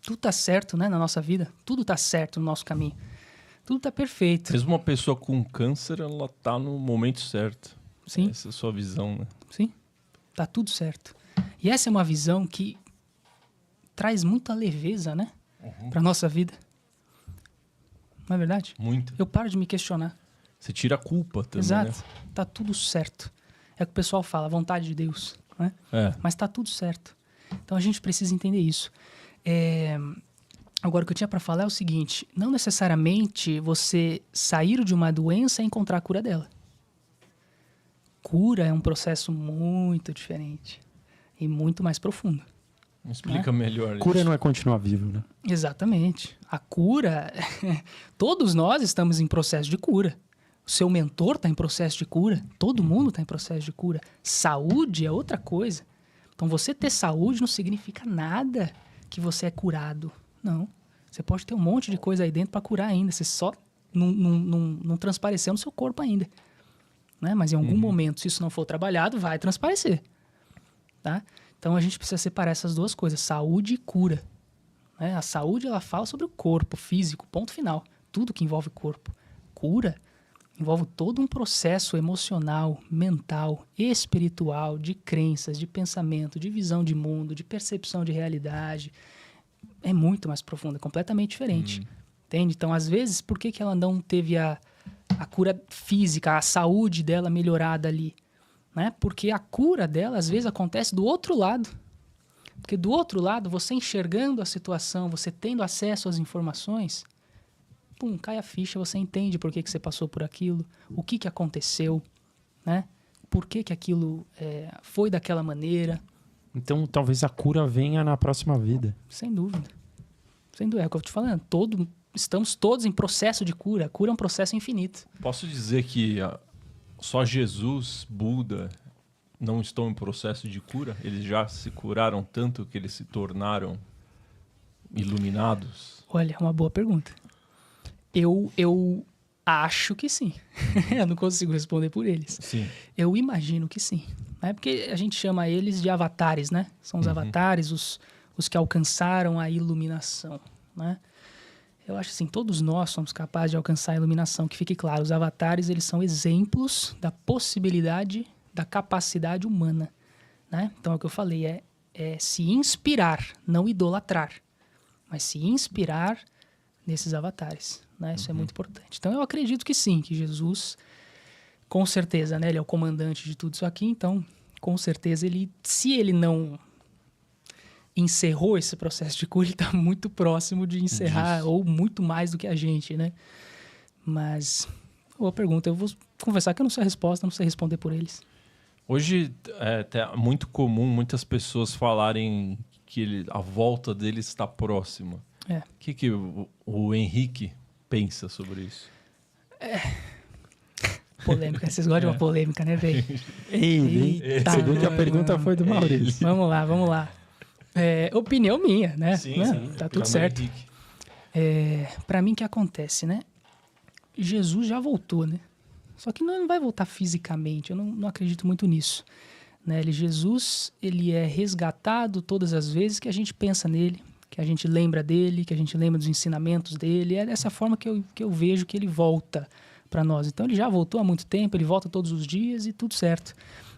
Tudo tá certo, né, na nossa vida. Tudo tá certo no nosso caminho. Tudo tá perfeito. Mesmo uma pessoa com câncer, ela tá no momento certo. Sim. Essa é a sua visão, né? Sim. Tá tudo certo. E essa é uma visão que traz muita leveza, né? Pra nossa vida. Não é verdade? Muito. Eu paro de me questionar. Você tira a culpa também, Exato. né? Tá tudo certo. É o que o pessoal fala, a vontade de Deus, né? Mas tá tudo certo. Então a gente precisa entender isso. Agora, o que eu tinha para falar é o seguinte: não necessariamente você sair de uma doença é encontrar a cura dela. Cura é um processo muito diferente e muito mais profundo. Explica melhor Cura isso. não é continuar vivo, né? Exatamente. A cura... Todos nós estamos em processo de cura. O seu mentor está em processo de cura. Todo mundo está em processo de cura. Saúde é outra coisa. Então, você ter saúde não significa nada que você é curado. Não. Você pode ter um monte de coisa aí dentro para curar ainda. Você só não transpareceu no seu corpo ainda. Né? Mas em algum momento, se isso não for trabalhado, vai transparecer. Tá? Então, a gente precisa separar essas duas coisas. Saúde e cura. Né? A saúde, ela fala sobre o corpo físico, ponto final. Tudo que envolve corpo. Cura envolve todo um processo emocional, mental, espiritual, de crenças, de pensamento, de visão de mundo, de percepção de realidade. É muito mais profundo, é completamente diferente. Entende? Então, às vezes, por que ela não teve a cura física, a saúde dela melhorada ali? Né? Porque a cura dela, às vezes, acontece do outro lado. Porque do outro lado, você enxergando a situação, você tendo acesso às informações, pum, cai a ficha, você entende por que você passou por aquilo, o que aconteceu, né? Por que aquilo foi daquela maneira. Então, talvez a cura venha na próxima vida. Sem dúvida. Sem dúvida. É o que eu tô te falando. Estamos todos em processo de cura. A cura é um processo infinito. Posso dizer que só Jesus, Buda, não estão em processo de cura? Eles já se curaram tanto que eles se tornaram iluminados? Olha, é uma boa pergunta. Eu acho que sim. Eu não consigo responder por eles. Sim. Eu imagino que sim. Né? Porque a gente chama eles de avatares, né? São os avatares, os que alcançaram a iluminação, né? Eu acho assim, todos nós somos capazes de alcançar a iluminação. Que fique claro, os avatares, eles são exemplos da possibilidade, da capacidade humana, né? Então, é o que eu falei, é se inspirar, não idolatrar, mas se inspirar nesses avatares, né? Isso é muito importante. Então, eu acredito que sim, que Jesus, com certeza, né? Ele é o comandante de tudo isso aqui, então, com certeza, se ele não encerrou esse processo de cura, ele está muito próximo de encerrar, ou muito mais do que a gente, né? Mas, boa pergunta. Eu vou confessar que eu não sei a resposta, não sei responder por eles. Hoje é muito comum muitas pessoas falarem que a volta dele está próxima. O que o Henrique pensa sobre isso? Polêmica. Vocês gostam de uma polêmica, né, velho? Eita, você viu que a pergunta foi do Maurício. Vamos lá. Opinião minha, né? Sim. Tá tudo certo. Para mim, o que acontece, né? Jesus já voltou, né? Só que não vai voltar fisicamente. Eu não acredito muito nisso. Né? Jesus, ele é resgatado todas as vezes que a gente pensa nele, que a gente lembra dele, que a gente lembra dos ensinamentos dele. É dessa forma que eu vejo que ele volta para nós. Então, ele já voltou há muito tempo, ele volta todos os dias e tudo certo.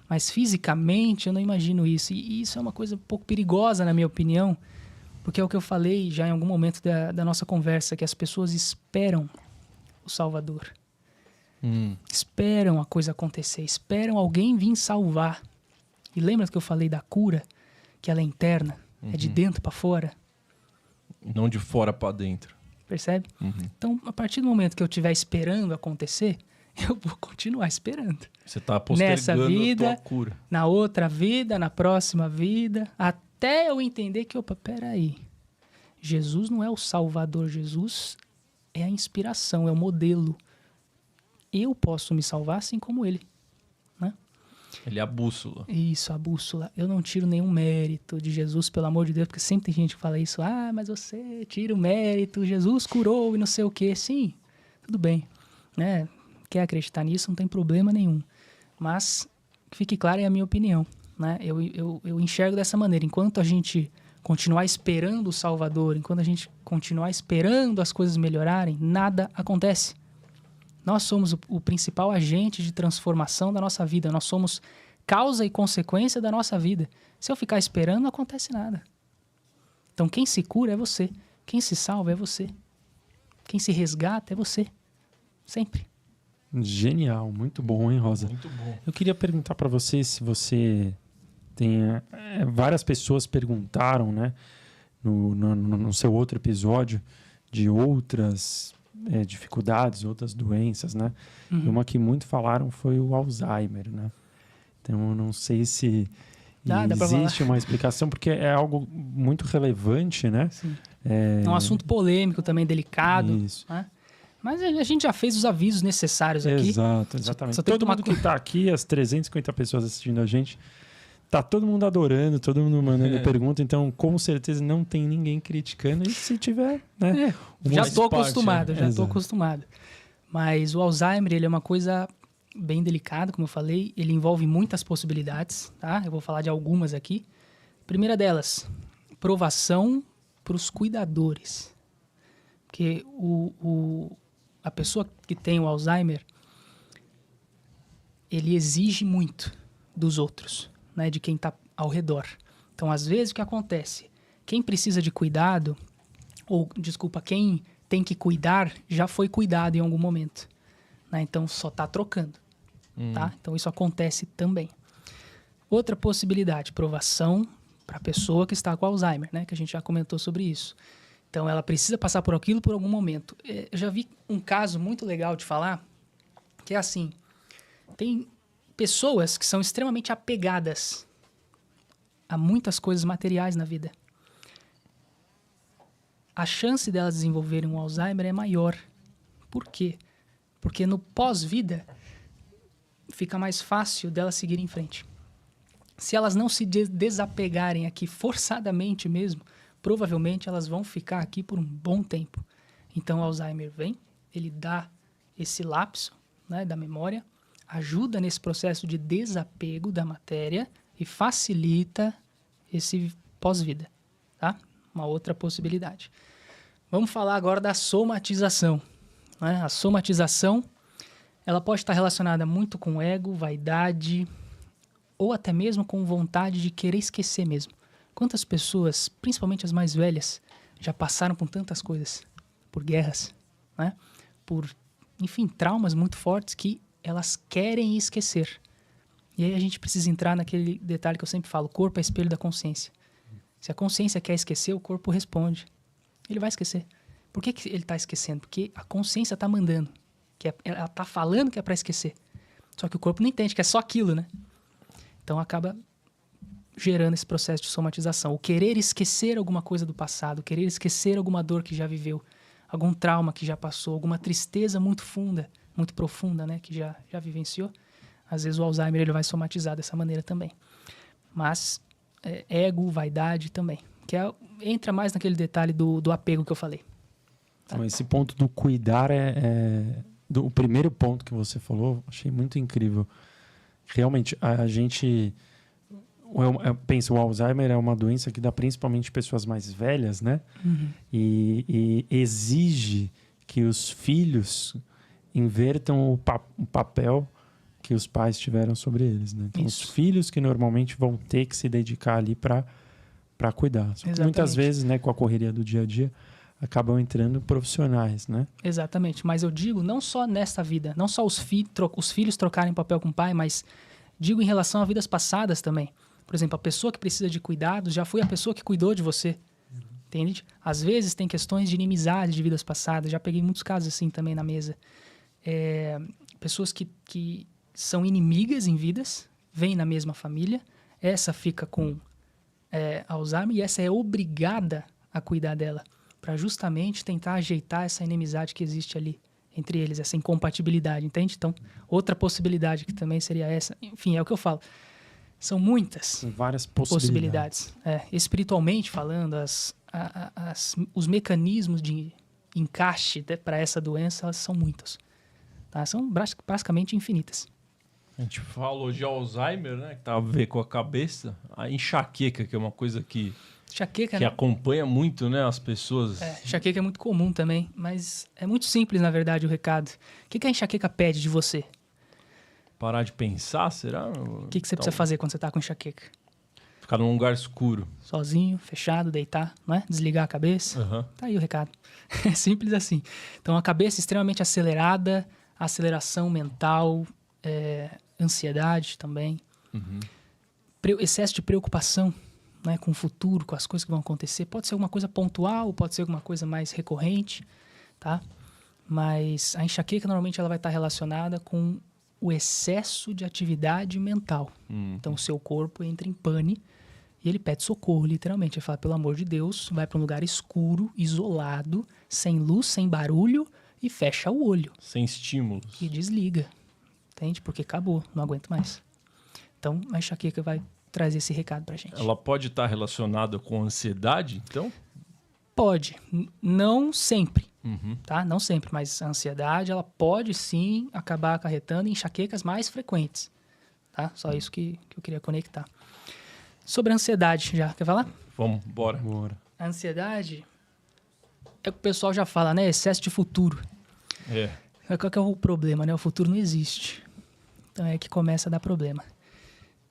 Mas fisicamente eu não imagino isso. E isso é uma coisa um pouco perigosa, na minha opinião, porque é o que eu falei já em algum momento da nossa conversa, que as pessoas esperam o Salvador. Esperam a coisa acontecer, esperam alguém vir salvar. E lembra que eu falei da cura, que ela é interna, é de dentro para fora? Não de fora para dentro. Percebe? Então, a partir do momento que eu estiver esperando acontecer, eu vou continuar esperando. Você está postergando nessa vida, a tua cura. Na outra vida, na próxima vida, até eu entender que, peraí, Jesus não é o Salvador, Jesus é a inspiração, é o modelo. eu posso me salvar assim como ele. Né? Ele é a bússola. Isso, a bússola. Eu não tiro nenhum mérito de Jesus, pelo amor de Deus, porque sempre tem gente que fala isso. Ah, mas você tira o mérito, Jesus curou e não sei o quê. Sim, tudo bem. Né? Quer acreditar nisso, não tem problema nenhum. Mas, que fique claro, é a minha opinião. Né? Eu enxergo dessa maneira. Enquanto a gente continuar esperando o Salvador, enquanto a gente continuar esperando as coisas melhorarem, nada acontece. Nós somos o principal agente de transformação da nossa vida. Nós somos causa e consequência da nossa vida. Se eu ficar esperando, não acontece nada. Então, quem se cura é você. Quem se salva é você. Quem se resgata é você. Sempre. Genial. Muito bom, hein, Rosa? Muito bom. Eu queria perguntar para você se você tem... várias pessoas perguntaram, né, no seu outro episódio, de outras... dificuldades, outras doenças, né? Uhum. E uma que muito falaram foi o Alzheimer, né? Então, eu não sei se existe uma explicação, porque é algo muito relevante, né? Sim. É um assunto polêmico também, delicado. Isso. Né? Mas a gente já fez os avisos necessários aqui. Exato, exatamente. Só tem Todo mundo que está aqui, as 350 pessoas assistindo a gente, tá todo mundo adorando, todo mundo mandando pergunta, então com certeza não tem ninguém criticando. E se tiver, né? Já estou acostumado. Mas o Alzheimer, ele é uma coisa bem delicada, como eu falei. Ele envolve muitas possibilidades, tá? Eu vou falar de algumas aqui. Primeira delas, provação para os cuidadores. Porque a pessoa que tem o Alzheimer, ele exige muito dos outros. Né, de quem está ao redor. Então, às vezes, o que acontece? Quem precisa de cuidado, quem tem que cuidar, já foi cuidado em algum momento. Né? Então, só está trocando. Tá? Então, isso acontece também. Outra possibilidade, provação para a pessoa que está com Alzheimer, né? Que a gente já comentou sobre isso. Então, ela precisa passar por aquilo por algum momento. Eu já vi um caso muito legal de falar, que é assim, tem pessoas que são extremamente apegadas a muitas coisas materiais na vida. A chance delas desenvolverem um Alzheimer é maior. Por quê? Porque no pós-vida fica mais fácil delas seguirem em frente. Se elas não se desapegarem aqui forçadamente mesmo, provavelmente elas vão ficar aqui por um bom tempo. Então o Alzheimer vem, ele dá esse lapso, né, da memória, ajuda nesse processo de desapego da matéria e facilita esse pós-vida, tá? Uma outra possibilidade. Vamos falar agora da somatização. Né? A somatização, ela pode estar relacionada muito com ego, vaidade, ou até mesmo com vontade de querer esquecer mesmo. Quantas pessoas, principalmente as mais velhas, já passaram por tantas coisas, por guerras, né? Por, enfim, traumas muito fortes que elas querem esquecer. E aí a gente precisa entrar naquele detalhe que eu sempre falo, o corpo é espelho da consciência. Se a consciência quer esquecer, o corpo responde. Ele vai esquecer. Por que ele está esquecendo? Porque a consciência está mandando. Ela está falando que é para esquecer. Só que o corpo não entende, que é só aquilo, né? Então acaba gerando esse processo de somatização. O querer esquecer alguma coisa do passado, o querer esquecer alguma dor que já viveu, algum trauma que já passou, alguma tristeza muito funda, muito profunda, né, que já vivenciou. Às vezes o Alzheimer ele vai somatizar dessa maneira também. Mas ego, vaidade também. Que entra mais naquele detalhe do apego que eu falei. Tá? Então, esse ponto do cuidar o primeiro ponto que você falou, achei muito incrível. Realmente, a gente... Eu penso, o Alzheimer é uma doença que dá principalmente pessoas mais velhas, né? Uhum. E exige que os filhos invertam o papel que os pais tiveram sobre eles, né? Então, os filhos que normalmente vão ter que se dedicar ali para cuidar. Só que muitas vezes, né, com a correria do dia a dia, acabam entrando profissionais, né? Exatamente. Mas eu digo não só nesta vida, não só os filhos trocarem papel com o pai, mas digo em relação a vidas passadas também. Por exemplo, a pessoa que precisa de cuidados já foi a pessoa que cuidou de você. Entende? Às vezes tem questões de inimizade de vidas passadas. Já peguei muitos casos assim também na mesa. Pessoas que são inimigas em vidas, vêm na mesma família. Essa fica com Alzheimer e essa é obrigada a cuidar dela, para justamente tentar ajeitar essa inimizade que existe ali entre eles, essa incompatibilidade, entende? Então, outra possibilidade que também seria essa. Enfim, é o que eu falo. São muitas São várias possibilidades. Espiritualmente falando, os mecanismos de encaixe para essa doença, elas são muitas. Tá? São basicamente infinitas. A gente falou de Alzheimer, né? Que tá a ver com a cabeça. A enxaqueca, que é uma coisa que Enxaqueca, que né? acompanha muito, né, as pessoas. Enxaqueca é muito comum também, mas é muito simples, na verdade, o recado. O que a enxaqueca pede de você? Parar de pensar, será? O que você precisa fazer quando você tá com enxaqueca? Ficar num lugar escuro. Sozinho, fechado, deitar, não é? Desligar a cabeça. Uhum. Tá aí o recado. É simples assim. Então, a cabeça extremamente acelerada, aceleração mental, ansiedade também. Uhum. Excesso de preocupação, né, com o futuro, com as coisas que vão acontecer. Pode ser alguma coisa pontual, pode ser alguma coisa mais recorrente, tá? Mas a enxaqueca, normalmente, ela vai estar relacionada com o excesso de atividade mental. Então, o seu corpo entra em pane e ele pede socorro, literalmente. Ele fala, pelo amor de Deus, vai para um lugar escuro, isolado, sem luz, sem barulho e fecha o olho. Sem estímulos. E desliga, entende? Porque acabou, não aguento mais. Então, a enxaqueca vai trazer esse recado pra gente. Ela pode estar relacionada com ansiedade, então? Pode, não sempre, Uhum. tá? Não sempre, mas a ansiedade, ela pode sim acabar acarretando em enxaquecas mais frequentes, tá? Só isso que eu queria conectar. Sobre a ansiedade, já quer falar? Vamos, bora. Bora. A ansiedade é o que o pessoal já fala, né? Excesso de futuro. É. Qual que é o problema, né? O futuro não existe. Então é que começa a dar problema.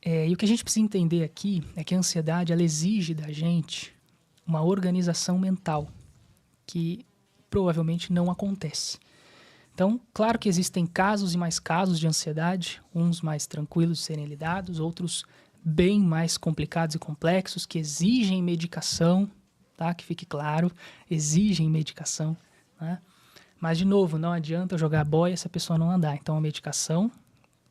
E o que a gente precisa entender aqui é que a ansiedade, ela exige da gente uma organização mental que provavelmente não acontece. Então, claro que existem casos e mais casos de ansiedade, uns mais tranquilos de serem lidados, outros bem mais complicados e complexos, que exigem medicação, tá? Que fique claro, exigem medicação, né? Mas, de novo, não adianta eu jogar boia se a pessoa não andar. Então, a medicação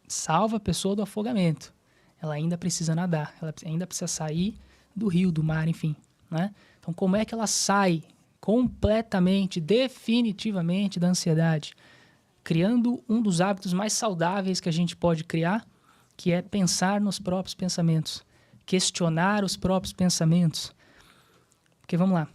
salva a pessoa do afogamento. Ela ainda precisa nadar, ela ainda precisa sair do rio, do mar, enfim, né? Então, como é que ela sai completamente, definitivamente da ansiedade? Criando um dos hábitos mais saudáveis que a gente pode criar, que é pensar nos próprios pensamentos, questionar os próprios pensamentos. Porque, vamos lá,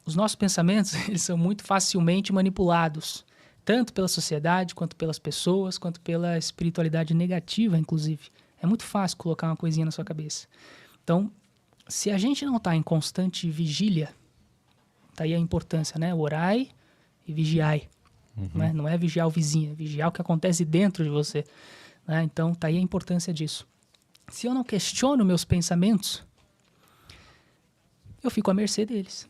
os nossos pensamentos, eles são muito facilmente manipulados, tanto pela sociedade, quanto pelas pessoas, quanto pela espiritualidade negativa, inclusive. É muito fácil colocar uma coisinha na sua cabeça. Então, se a gente não está em constante vigília, tá aí a importância, né? Orai e vigiai. Né? Não é vigiar o vizinho, é vigiar o que acontece dentro de você. Né? Então, tá aí a importância disso. Se eu não questiono meus pensamentos, eu fico à mercê deles.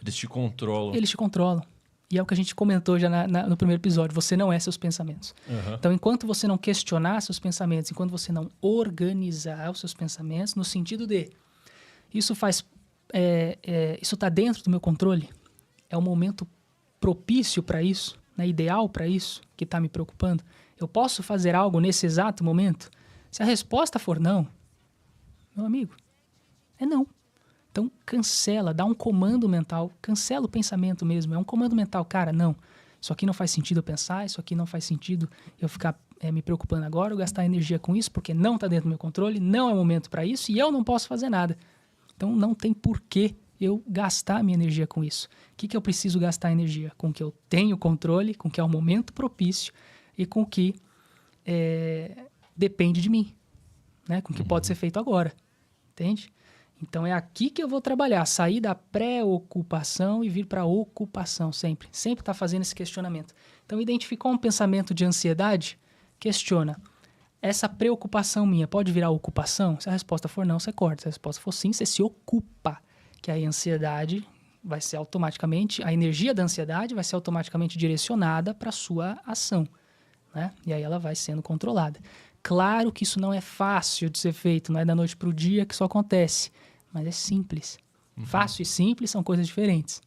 Eles te controlam. Eles te controlam. E é o que a gente comentou já no primeiro episódio. Você não é seus pensamentos. Uhum. Então, enquanto você não questionar seus pensamentos, enquanto você não organizar os seus pensamentos, no sentido de isso está dentro do meu controle, é o momento propício para isso, né, ideal para isso, que está me preocupando. Eu posso fazer algo nesse exato momento? Se a resposta for não, meu amigo, é não. Então, cancela, dá um comando mental, cancela o pensamento mesmo, é um comando mental, cara, não, isso aqui não faz sentido eu pensar, isso aqui não faz sentido eu ficar me preocupando agora, eu gastar energia com isso, porque não está dentro do meu controle, não é momento para isso e eu não posso fazer nada. Então, não tem porquê eu gastar minha energia com isso. O que eu preciso gastar energia? Com o que eu tenho controle, com o que é o momento propício e com o que depende de mim, né? Com o que pode ser feito agora, entende? Então, é aqui que eu vou trabalhar, sair da preocupação e vir para a ocupação, sempre. Sempre está fazendo esse questionamento. Então, identificou um pensamento de ansiedade? Questiona. Essa preocupação minha pode virar ocupação? Se a resposta for não, você corta. Se a resposta for sim, você se ocupa. Que aí a ansiedade vai ser automaticamente, a energia da ansiedade vai ser automaticamente direcionada para a sua ação, né? E aí ela vai sendo controlada. Claro que isso não é fácil de ser feito, não é da noite para o dia que isso acontece, mas é simples. Fácil e simples são coisas diferentes,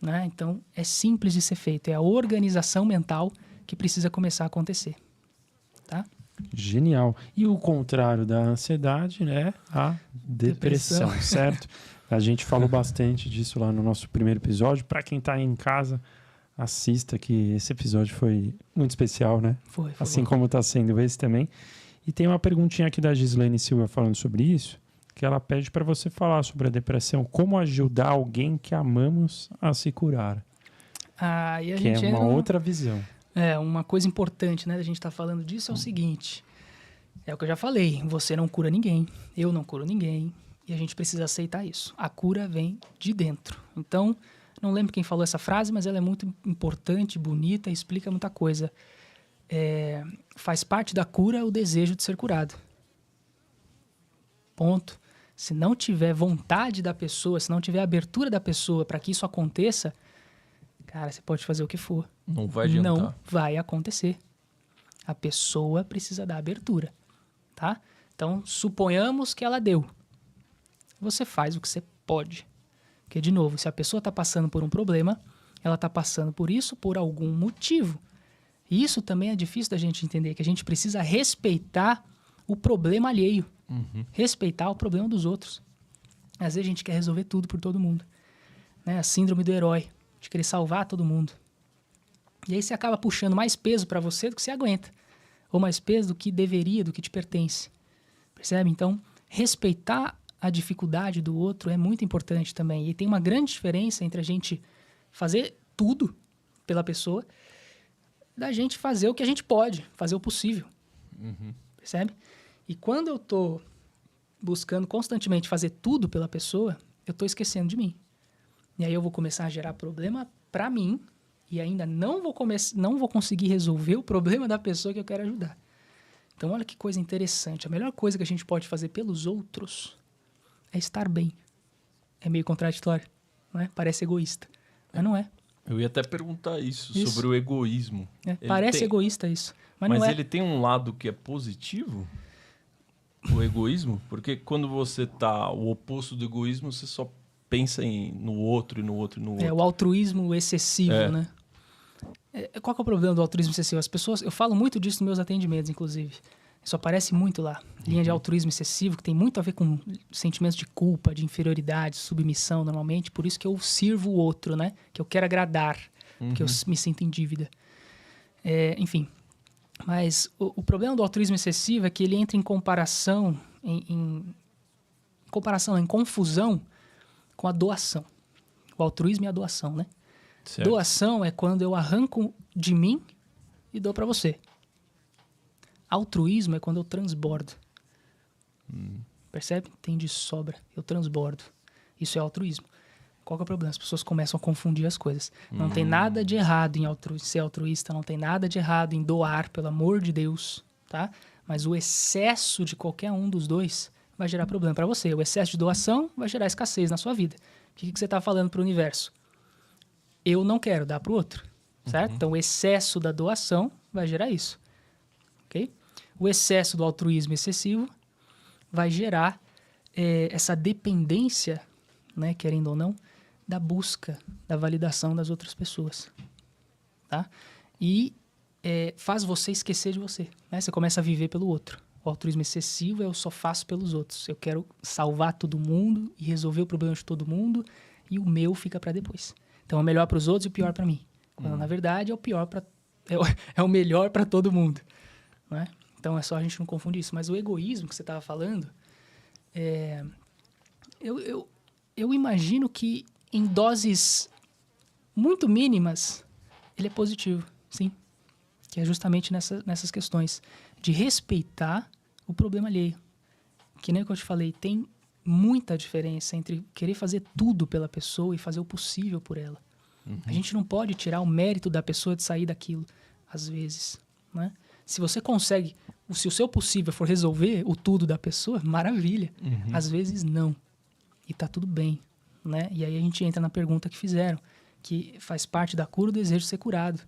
né? Então, é simples de ser feito. É a organização mental que precisa começar a acontecer, tá? Genial. E o contrário da ansiedade é a depressão, certo? A gente falou bastante disso lá no nosso primeiro episódio. Para quem está em casa, assista, que esse episódio foi muito especial, né? Foi Assim bom. como está sendo esse também. E tem uma perguntinha aqui da Gislaine Silva falando sobre isso, que ela pede para você falar sobre a depressão, como ajudar alguém que amamos a se curar. E a Que é gente uma ainda não- outra visão. uma coisa importante, né, da gente estar falando disso é o seguinte. É o que eu já falei, você não cura ninguém, eu não curo ninguém, e a gente precisa aceitar isso. A cura vem de dentro. Então, não lembro quem falou essa frase, mas ela é muito importante, bonita, e explica muita coisa. Faz parte da cura o desejo de ser curado. Ponto. Se não tiver vontade da pessoa, se não tiver abertura da pessoa para que isso aconteça, cara, você pode fazer o que for. Não vai adiantar. Não vai acontecer. A pessoa precisa dar abertura, tá? Então, suponhamos que ela deu. Você faz o que você pode. Porque, de novo, se a pessoa está passando por um problema, ela está passando por isso por algum motivo. E isso também é difícil da gente entender, que a gente precisa respeitar o problema alheio. Respeitar o problema dos outros. Às vezes a gente quer resolver tudo por todo mundo. Né? A síndrome do herói, de querer salvar todo mundo. E aí você acaba puxando mais peso para você do que você aguenta. Ou mais peso do que deveria, do que te pertence. Percebe? Então, respeitar a dificuldade do outro é muito importante também. E tem uma grande diferença entre a gente fazer tudo pela pessoa, da gente fazer o que a gente pode, fazer o possível. Percebe? E quando eu tô buscando constantemente fazer tudo pela pessoa, eu tô esquecendo de mim. E aí eu vou começar a gerar problema para mim e ainda não vou conseguir resolver o problema da pessoa que eu quero ajudar. Então olha que coisa interessante. A melhor coisa que a gente pode fazer pelos outros é estar bem. É meio contraditório, não é? Parece egoísta, mas não é. Eu ia até perguntar isso. Isso. Sobre o egoísmo. Parece egoísta isso, mas não é. Ele tem um lado que é positivo? O egoísmo? Porque quando você tá o oposto do egoísmo, você só pensa no outro e no outro e no outro. É o altruísmo excessivo, né? Qual que é o problema do altruísmo excessivo? As pessoas, eu falo muito disso nos meus atendimentos, inclusive. Isso aparece muito lá. Linha de altruísmo excessivo, que tem muito a ver com sentimentos de culpa, de inferioridade, submissão, normalmente. Por isso que eu sirvo o outro, né? Que eu quero agradar, que eu me sinto em dívida. Enfim. Mas o problema do altruísmo excessivo é que ele entra em comparação, em confusão com a doação. O altruísmo e a doação, né? Certo. Doação é quando eu arranco de mim e dou para você. Altruísmo é quando eu transbordo. Percebe? Tem de sobra. Eu transbordo. Isso é altruísmo. Qual que é o problema? As pessoas começam a confundir as coisas. Não tem nada de errado em ser altruísta, não tem nada de errado em doar, pelo amor de Deus, tá? Mas o excesso de qualquer um dos dois vai gerar problema para você. O excesso de doação vai gerar escassez na sua vida. O que você está falando para o universo? Eu não quero dar para o outro, certo? Então, o excesso da doação vai gerar isso, ok? O excesso do altruísmo excessivo vai gerar essa dependência, né, querendo ou não, da busca, da validação das outras pessoas, tá? E faz você esquecer de você, né? Você começa a viver pelo outro. O altruísmo excessivo eu só faço pelos outros. Eu quero salvar todo mundo e resolver o problema de todo mundo e o meu fica para depois. Então é o melhor para os outros e o pior para mim. Quando, na verdade, é o pior é o melhor para todo mundo, né? Então é só a gente não confundir isso. Mas o egoísmo que você estava falando, eu imagino que em doses muito mínimas ele é positivo, sim. Que é justamente nessas questões de respeitar o problema alheio. Que nem o que eu te falei, tem muita diferença entre querer fazer tudo pela pessoa e fazer o possível por ela. A gente não pode tirar o mérito da pessoa de sair daquilo, às vezes, né? Se você consegue, se o seu possível for resolver o tudo da pessoa, maravilha. Às vezes não. E tá tudo bem, né? E aí a gente entra na pergunta que fizeram, que faz parte da cura o desejo de ser curado.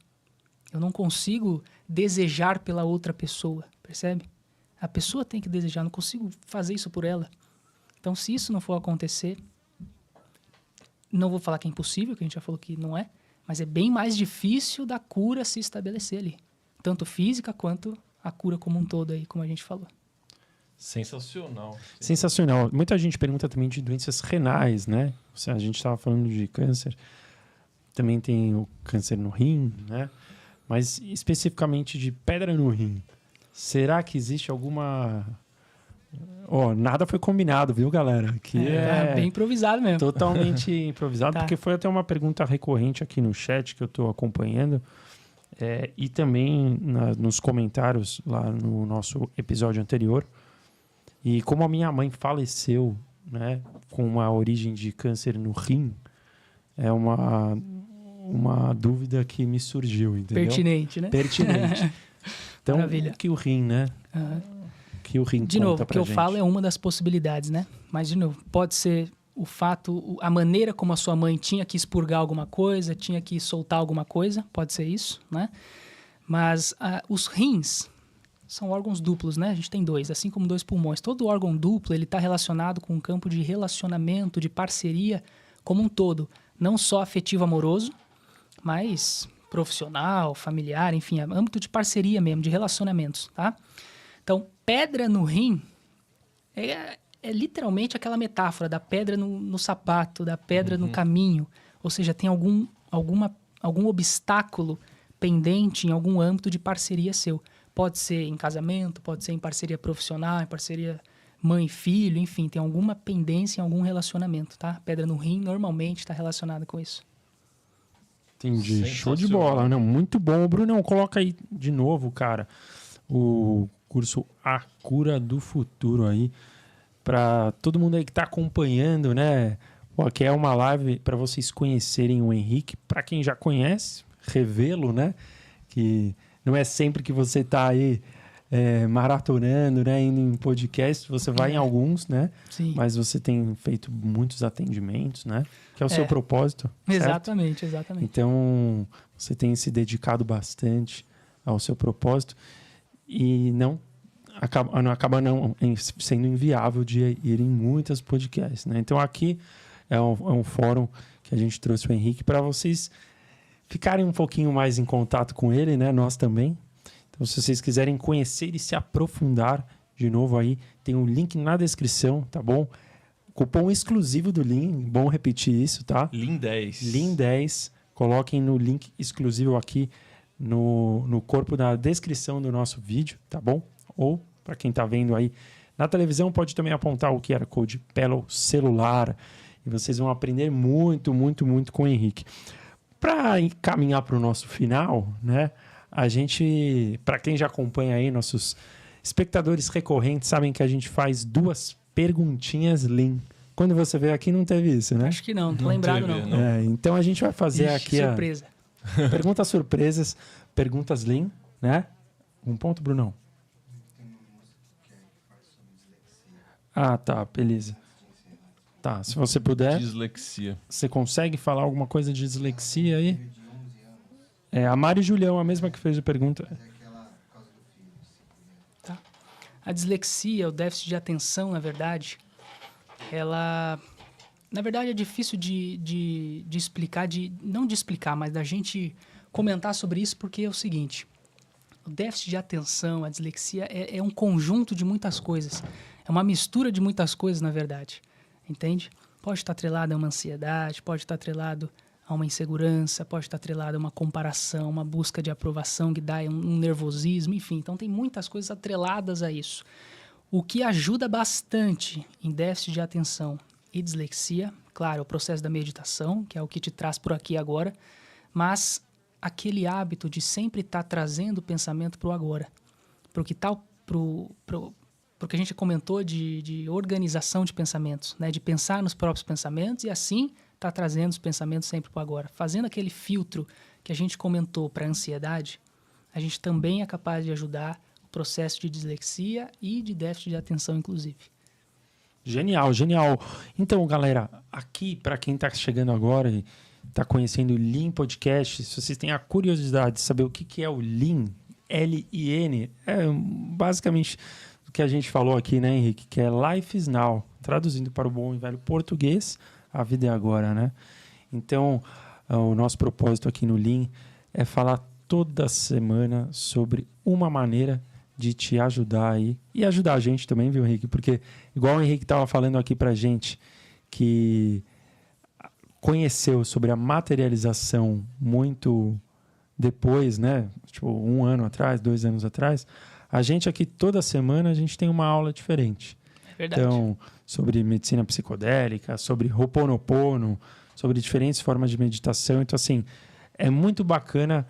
Eu não consigo desejar pela outra pessoa, percebe? A pessoa tem que desejar, não consigo fazer isso por ela. Então, se isso não for acontecer, não vou falar que é impossível, que a gente já falou que não é, mas é bem mais difícil da cura se estabelecer ali. Tanto física quanto a cura como um todo aí, como a gente falou. Sensacional. Sensacional. Muita gente pergunta também de doenças renais, né? A gente estava falando de câncer. também tem o câncer no rim, né? Mas especificamente de pedra no rim, será que existe alguma... nada foi combinado, viu, galera? Aqui Tá bem improvisado mesmo. Totalmente improvisado, Tá. porque foi até uma pergunta recorrente aqui no chat que eu estou acompanhando. E também nos comentários lá no nosso episódio anterior. E como a minha mãe faleceu, né, com uma origem de câncer no rim, é uma dúvida que me surgiu, entendeu? Pertinente, né? Pertinente. Então, Maravilha. o que o rim, né? Aham. O que o rim De conta novo, o que pra eu gente? falo é uma das possibilidades, né? Mas, de novo, pode ser o fato, a maneira como a sua mãe tinha que expurgar alguma coisa, tinha que soltar alguma coisa, pode ser isso, né? Mas os rins são órgãos duplos, né? A gente tem dois, assim como 2 pulmões. Todo órgão duplo, ele está relacionado com um campo de relacionamento, de parceria como um todo. Não só afetivo amoroso, mas profissional, familiar, enfim, âmbito de parceria mesmo, de relacionamentos, tá? Então, pedra no rim é literalmente aquela metáfora da pedra no sapato, da pedra no caminho. Ou seja, tem algum obstáculo pendente em algum âmbito de parceria seu. Pode ser em casamento, pode ser em parceria profissional, em parceria mãe e filho, enfim, tem alguma pendência em algum relacionamento, tá? Pedra no rim normalmente está relacionada com isso. Entendi. Show de bola. Não, muito bom. Brunão, coloca aí de novo, cara, o curso A Cura do Futuro aí, para todo mundo aí que está acompanhando, né? Pô, aqui é uma live para vocês conhecerem o Henrique. Para quem já conhece, revê-lo, né? Que não é sempre que você está aí maratonando, né? Indo em podcast, você vai em alguns, né? Sim. Mas você tem feito muitos atendimentos, né? Que é o seu propósito. Exatamente, certo? exatamente. Então, você tem se dedicado bastante ao seu propósito e não acaba sendo inviável de ir em muitas podcasts, né? Então, aqui é um fórum que a gente trouxe o Henrique para vocês ficarem um pouquinho mais em contato com ele, né? Nós também. Então, se vocês quiserem conhecer e se aprofundar, de novo aí, tem um link na descrição, tá bom? Cupom exclusivo do Lean, bom repetir isso, tá? Lean 10. Lean 10, coloquem no link exclusivo aqui no corpo da descrição do nosso vídeo, tá bom? Ou, para quem tá vendo aí na televisão, pode também apontar o QR Code pelo celular e vocês vão aprender muito, muito, muito com o Henrique. Para caminhar para o nosso final, né? A gente, para quem já acompanha aí, nossos espectadores recorrentes sabem que a gente faz 2 perguntinhas Lean. Quando você veio aqui não teve isso, né? Acho que não tô lembrado teve, não. Então a gente vai fazer aqui surpresa. Perguntas surpresas, perguntas Lean, né? Um ponto, Brunão. Ah, tá, beleza. Tá, se você puder, Dislexia. você consegue falar alguma coisa de dislexia aí? A Mari Julião, a mesma que fez a pergunta. Tá. A dislexia, o déficit de atenção, na verdade, ela... Na verdade, é difícil de explicar, não de explicar, mas da gente comentar sobre isso, porque é o seguinte: o déficit de atenção, a dislexia, é um conjunto de muitas coisas. É uma mistura de muitas coisas, na verdade. Entende? Pode estar atrelado a uma ansiedade, pode estar atrelado a uma insegurança, pode estar atrelado a uma comparação, uma busca de aprovação que dá um nervosismo, enfim. Então, tem muitas coisas atreladas a isso. O que ajuda bastante em déficit de atenção e dislexia, claro, o processo da meditação, que é o que te traz por aqui agora, mas aquele hábito de sempre estar trazendo o pensamento para o agora, para o que tal, porque a gente comentou de organização de pensamentos, né? De pensar nos próprios pensamentos e assim tá trazendo os pensamentos sempre para o agora. Fazendo aquele filtro que a gente comentou para a ansiedade, a gente também é capaz de ajudar o processo de dislexia e de déficit de atenção, inclusive. Genial, genial. Então, galera, aqui, para quem está chegando agora e está conhecendo o Lean Podcast, se vocês têm a curiosidade de saber o que é o Lean, L-I-N, é basicamente o que a gente falou aqui, né, Henrique? Que é Life is Now, traduzindo para o bom e velho português, a vida é agora, né? Então, o nosso propósito aqui no Lean é falar toda semana sobre uma maneira de te ajudar aí e ajudar a gente também, viu, Henrique? Porque, igual o Henrique estava falando aqui pra gente, que conheceu sobre a materialização muito depois, né? Tipo, 1 ano atrás, 2 anos atrás, a gente aqui toda semana a gente tem uma aula diferente. É verdade. Então, sobre medicina psicodélica, sobre Ho'oponopono, sobre diferentes formas de meditação. Então, assim, é muito bacana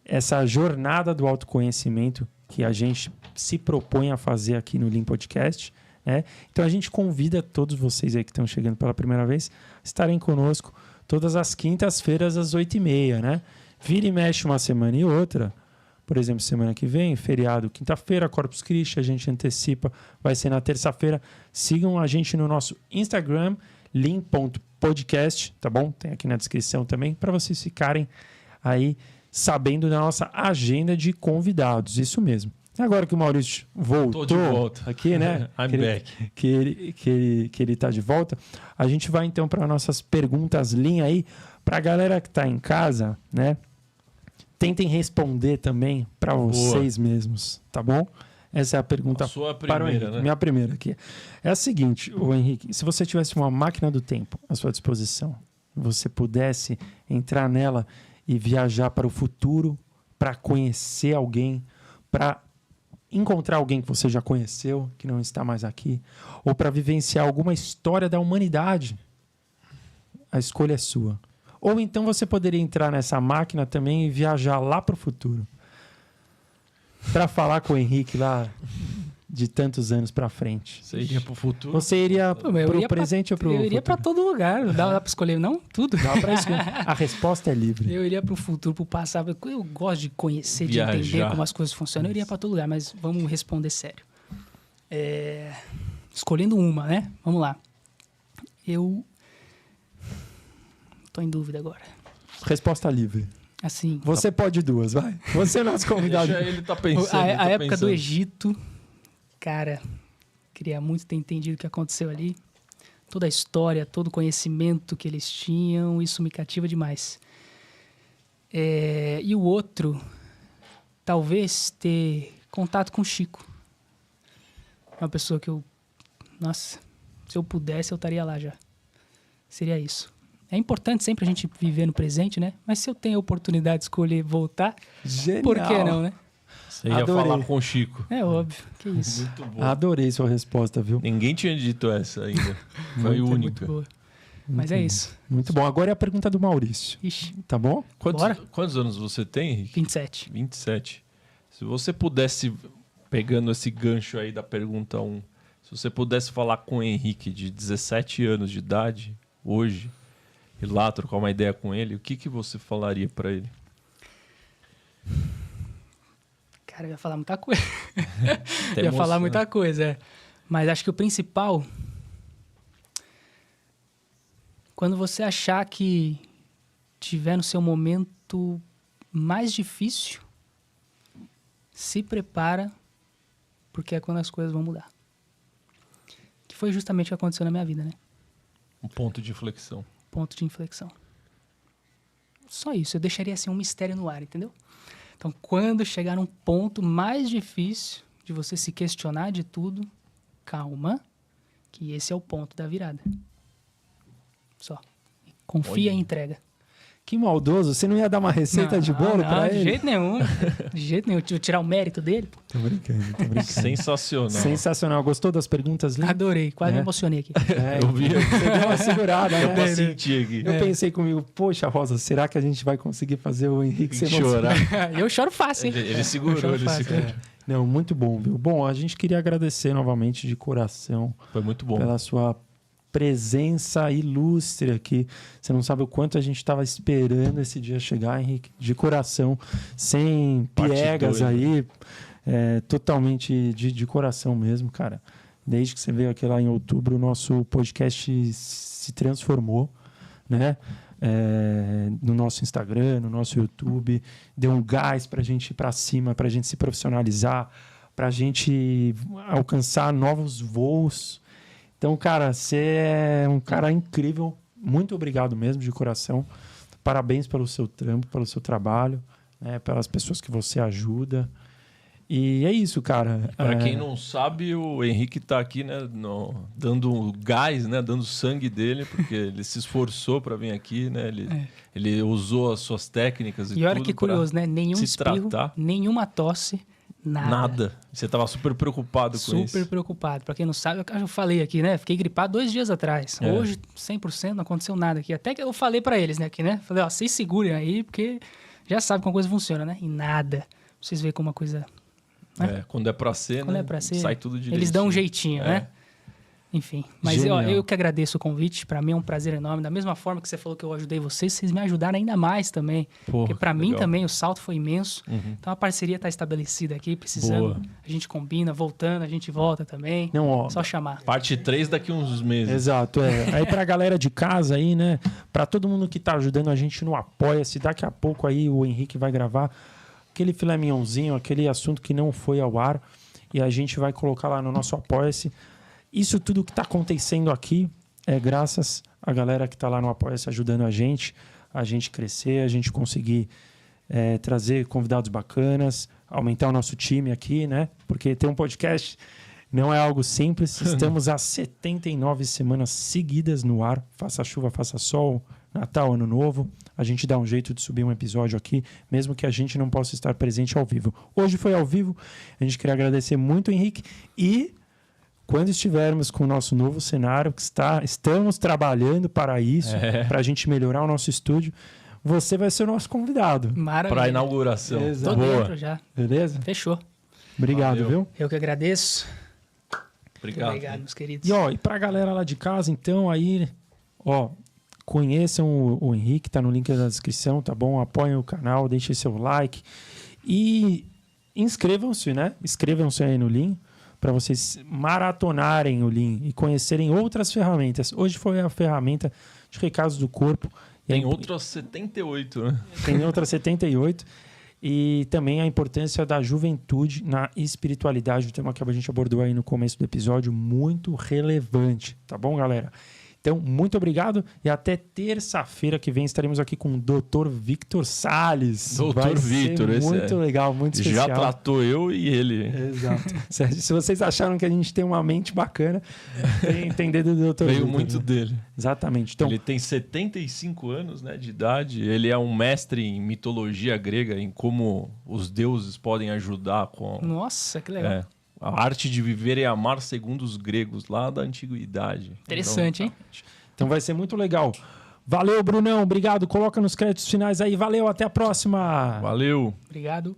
essa jornada do autoconhecimento que a gente se propõe a fazer aqui no Lean Podcast, né? Então, a gente convida todos vocês aí que estão chegando pela primeira vez a estarem conosco todas as quintas-feiras às 8h30, né? Vira e mexe uma semana e outra. Por exemplo, semana que vem, feriado, quinta-feira, Corpus Christi, a gente antecipa, vai ser na terça-feira. Sigam a gente no nosso Instagram, lean.podcast, tá bom? Tem aqui na descrição também, para vocês ficarem aí sabendo da nossa agenda de convidados. Isso mesmo. Agora que o Maurício voltou Tô de volta. aqui, né? I'm back. Que ele tá de volta. A gente vai então para nossas perguntas Lean aí, para a galera que tá em casa, né? Tentem responder também para vocês mesmos, tá bom? Essa é a pergunta A sua para o primeira, Henrique. né? Minha primeira aqui. É a seguinte, o Henrique, se você tivesse uma máquina do tempo à sua disposição, você pudesse entrar nela e viajar para o futuro, para conhecer alguém, para encontrar alguém que você já conheceu, que não está mais aqui, ou para vivenciar alguma história da humanidade, a escolha é sua. Ou então você poderia entrar nessa máquina também e viajar lá para o futuro. Para falar com o Henrique lá de tantos anos para frente. Você iria pro futuro? Você iria Pô, mas eu para iria o presente ou para o Eu iria futuro? para todo lugar. Não dá para escolher, não? Tudo. Dá para escolher. A resposta é livre. Eu iria para o futuro, para o passado. Eu gosto de conhecer, de Viajar. entender como as coisas funcionam. Eu iria para todo lugar, mas vamos responder sério. Escolhendo uma, né? Vamos lá. Eu tô em dúvida agora. Resposta livre. Assim, Você pode duas, vai. Você é nosso convidado. Deixa ele tá pensando. a ele tá época do pensando. Egito, cara, queria muito ter entendido o que aconteceu ali. Toda a história, todo o conhecimento que eles tinham, isso me cativa demais. E o outro, talvez ter contato com o Chico. Uma pessoa que nossa, se eu pudesse, eu estaria lá já. Seria isso. É importante sempre a gente viver no presente, né? Mas se eu tenho a oportunidade de escolher voltar, Genial. por que não, né? Você ia Adorei. falar com o Chico. É óbvio, que isso. Muito bom. Adorei sua resposta, viu? Ninguém tinha dito essa ainda. Foi Muito única. boa. Mas é isso. Muito bom. Agora é a pergunta do Maurício, Ixi, tá bom? Bora. Quantos anos você tem, Henrique? 27. 27. Se você pudesse, pegando esse gancho aí da pergunta 1, se você pudesse falar com o Henrique de 17 anos de idade, hoje, e lá trocar uma ideia com ele, o que você falaria para ele? Cara, eu ia falar muita coisa. Até ia falar emoção. muita coisa, é. Mas acho que o principal... Quando você achar que tiver no seu momento mais difícil, se prepara, porque é quando as coisas vão mudar. Que foi justamente o que aconteceu na minha vida, né? Um ponto de inflexão. Ponto de inflexão. Só isso. Eu deixaria assim um mistério no ar, entendeu? Então, quando chegar num ponto mais difícil de você se questionar de tudo, calma, que esse é o ponto da virada. Só. Confia Olha. e entrega. Que maldoso. Você não ia dar uma receita de bolo pra de ele? jeito nenhum. De jeito nenhum. Eu tirar o mérito dele. Tô brincando, tô brincando. Sensacional. Sensacional. Gostou das perguntas, Lin? Adorei. Quase me emocionei aqui. É, Eu vi. Você deu uma segurada, Deu pra né? sentir aqui. Eu pensei comigo, poxa, Rosa, será que a gente vai conseguir fazer o Henrique Tem ser que emocionado? chorar. Eu choro fácil, hein? Ele segurou, Eu choro ele fácil, segurou. Não, muito bom, viu? Bom, a gente queria agradecer novamente de coração Foi muito bom. pela sua presença ilustre aqui. Você não sabe o quanto a gente estava esperando esse dia chegar, Henrique. De coração, sem Parte piegas dois, aí. Totalmente de coração mesmo, cara. Desde que você veio aqui lá em outubro, o nosso podcast se transformou, né? No nosso Instagram, no nosso YouTube. Deu um gás pra gente ir pra cima, pra gente se profissionalizar, pra gente alcançar novos voos. Então, cara, você é um cara incrível. Muito obrigado mesmo, de coração. Parabéns pelo seu trampo, pelo seu trabalho, né, pelas pessoas que você ajuda. E é isso, cara. Para quem não sabe, o Henrique tá aqui, né, dando gás, né, dando sangue dele, porque ele se esforçou para vir aqui, né? Ele usou as suas técnicas E olha que curioso, né? Nenhum se espirro, tratar. nenhuma tosse, nada. Você tava super preocupado com isso. Super preocupado. Para quem não sabe, eu falei aqui, né? Fiquei gripado 2 dias atrás. Hoje, 100%, não aconteceu nada aqui. Até que eu falei para eles, né? Aqui, né? Falei, ó, vocês segurem aí, porque já sabe como a coisa funciona, né? E nada. Pra vocês verem como a coisa... Né? Quando é pra ser, Quando né? é pra ser, Sai tudo direitinho. eles dão um jeitinho, né? Enfim, mas eu que agradeço o convite. Para mim é um prazer enorme. Da mesma forma que você falou que eu ajudei vocês me ajudaram ainda mais também. Porque para mim também o salto foi imenso. Então a parceria está estabelecida aqui, precisando. Boa. A gente combina, voltando, a gente volta também. Não, ó, só chamar. Parte 3 daqui uns meses. Exato. Aí pra galera de casa aí, né? Pra todo mundo que tá ajudando a gente no Apoia-se, daqui a pouco aí o Henrique vai gravar aquele filé mignonzinho, aquele assunto que não foi ao ar. E a gente vai colocar lá no nosso Apoia-se. Isso tudo que está acontecendo aqui é graças à galera que está lá no Apoia-se ajudando a gente crescer, a gente conseguir trazer convidados bacanas, aumentar o nosso time aqui, né? Porque ter um podcast não é algo simples. Estamos há 79 semanas seguidas no ar. Faça chuva, faça sol, Natal, Ano Novo. A gente dá um jeito de subir um episódio aqui, mesmo que a gente não possa estar presente ao vivo. Hoje foi ao vivo. A gente queria agradecer muito, Henrique. E... quando estivermos com o nosso novo cenário, que estamos trabalhando para isso, para a gente melhorar o nosso estúdio, você vai ser o nosso convidado. Maravilha. Para a inauguração. Tô dentro já. Beleza? Fechou. Obrigado, viu? Eu que agradeço. Obrigado, meus queridos. E para a galera lá de casa, então, aí, conheçam o Henrique, tá no link da descrição, tá bom? Apoiem o canal, deixem seu like e inscrevam-se, né? Inscrevam-se aí no link, para vocês maratonarem o Lean e conhecerem outras ferramentas. Hoje foi a ferramenta de recados do corpo. Tem outras 78, né? Tem outras 78. E também a importância da juventude na espiritualidade, o tema que a gente abordou aí no começo do episódio, muito relevante. Tá bom, galera? Então, muito obrigado e até terça-feira que vem estaremos aqui com o Dr. Victor Salles. Dr. Victor, esse muito legal, muito especial. Já tratou eu e ele. Exato. Se vocês acharam que a gente tem uma mente bacana, tem dedo do Dr. Veio Victor, muito dele. Exatamente. Então, ele tem 75 anos, né, de idade. Ele é um mestre em mitologia grega, em como os deuses podem ajudar com... Nossa, que legal. A arte de viver e amar segundo os gregos, lá da antiguidade. Interessante, hein? Então vai ser muito legal. Valeu, Brunão. Obrigado. Coloca nos créditos finais aí. Valeu, até a próxima. Valeu. Obrigado.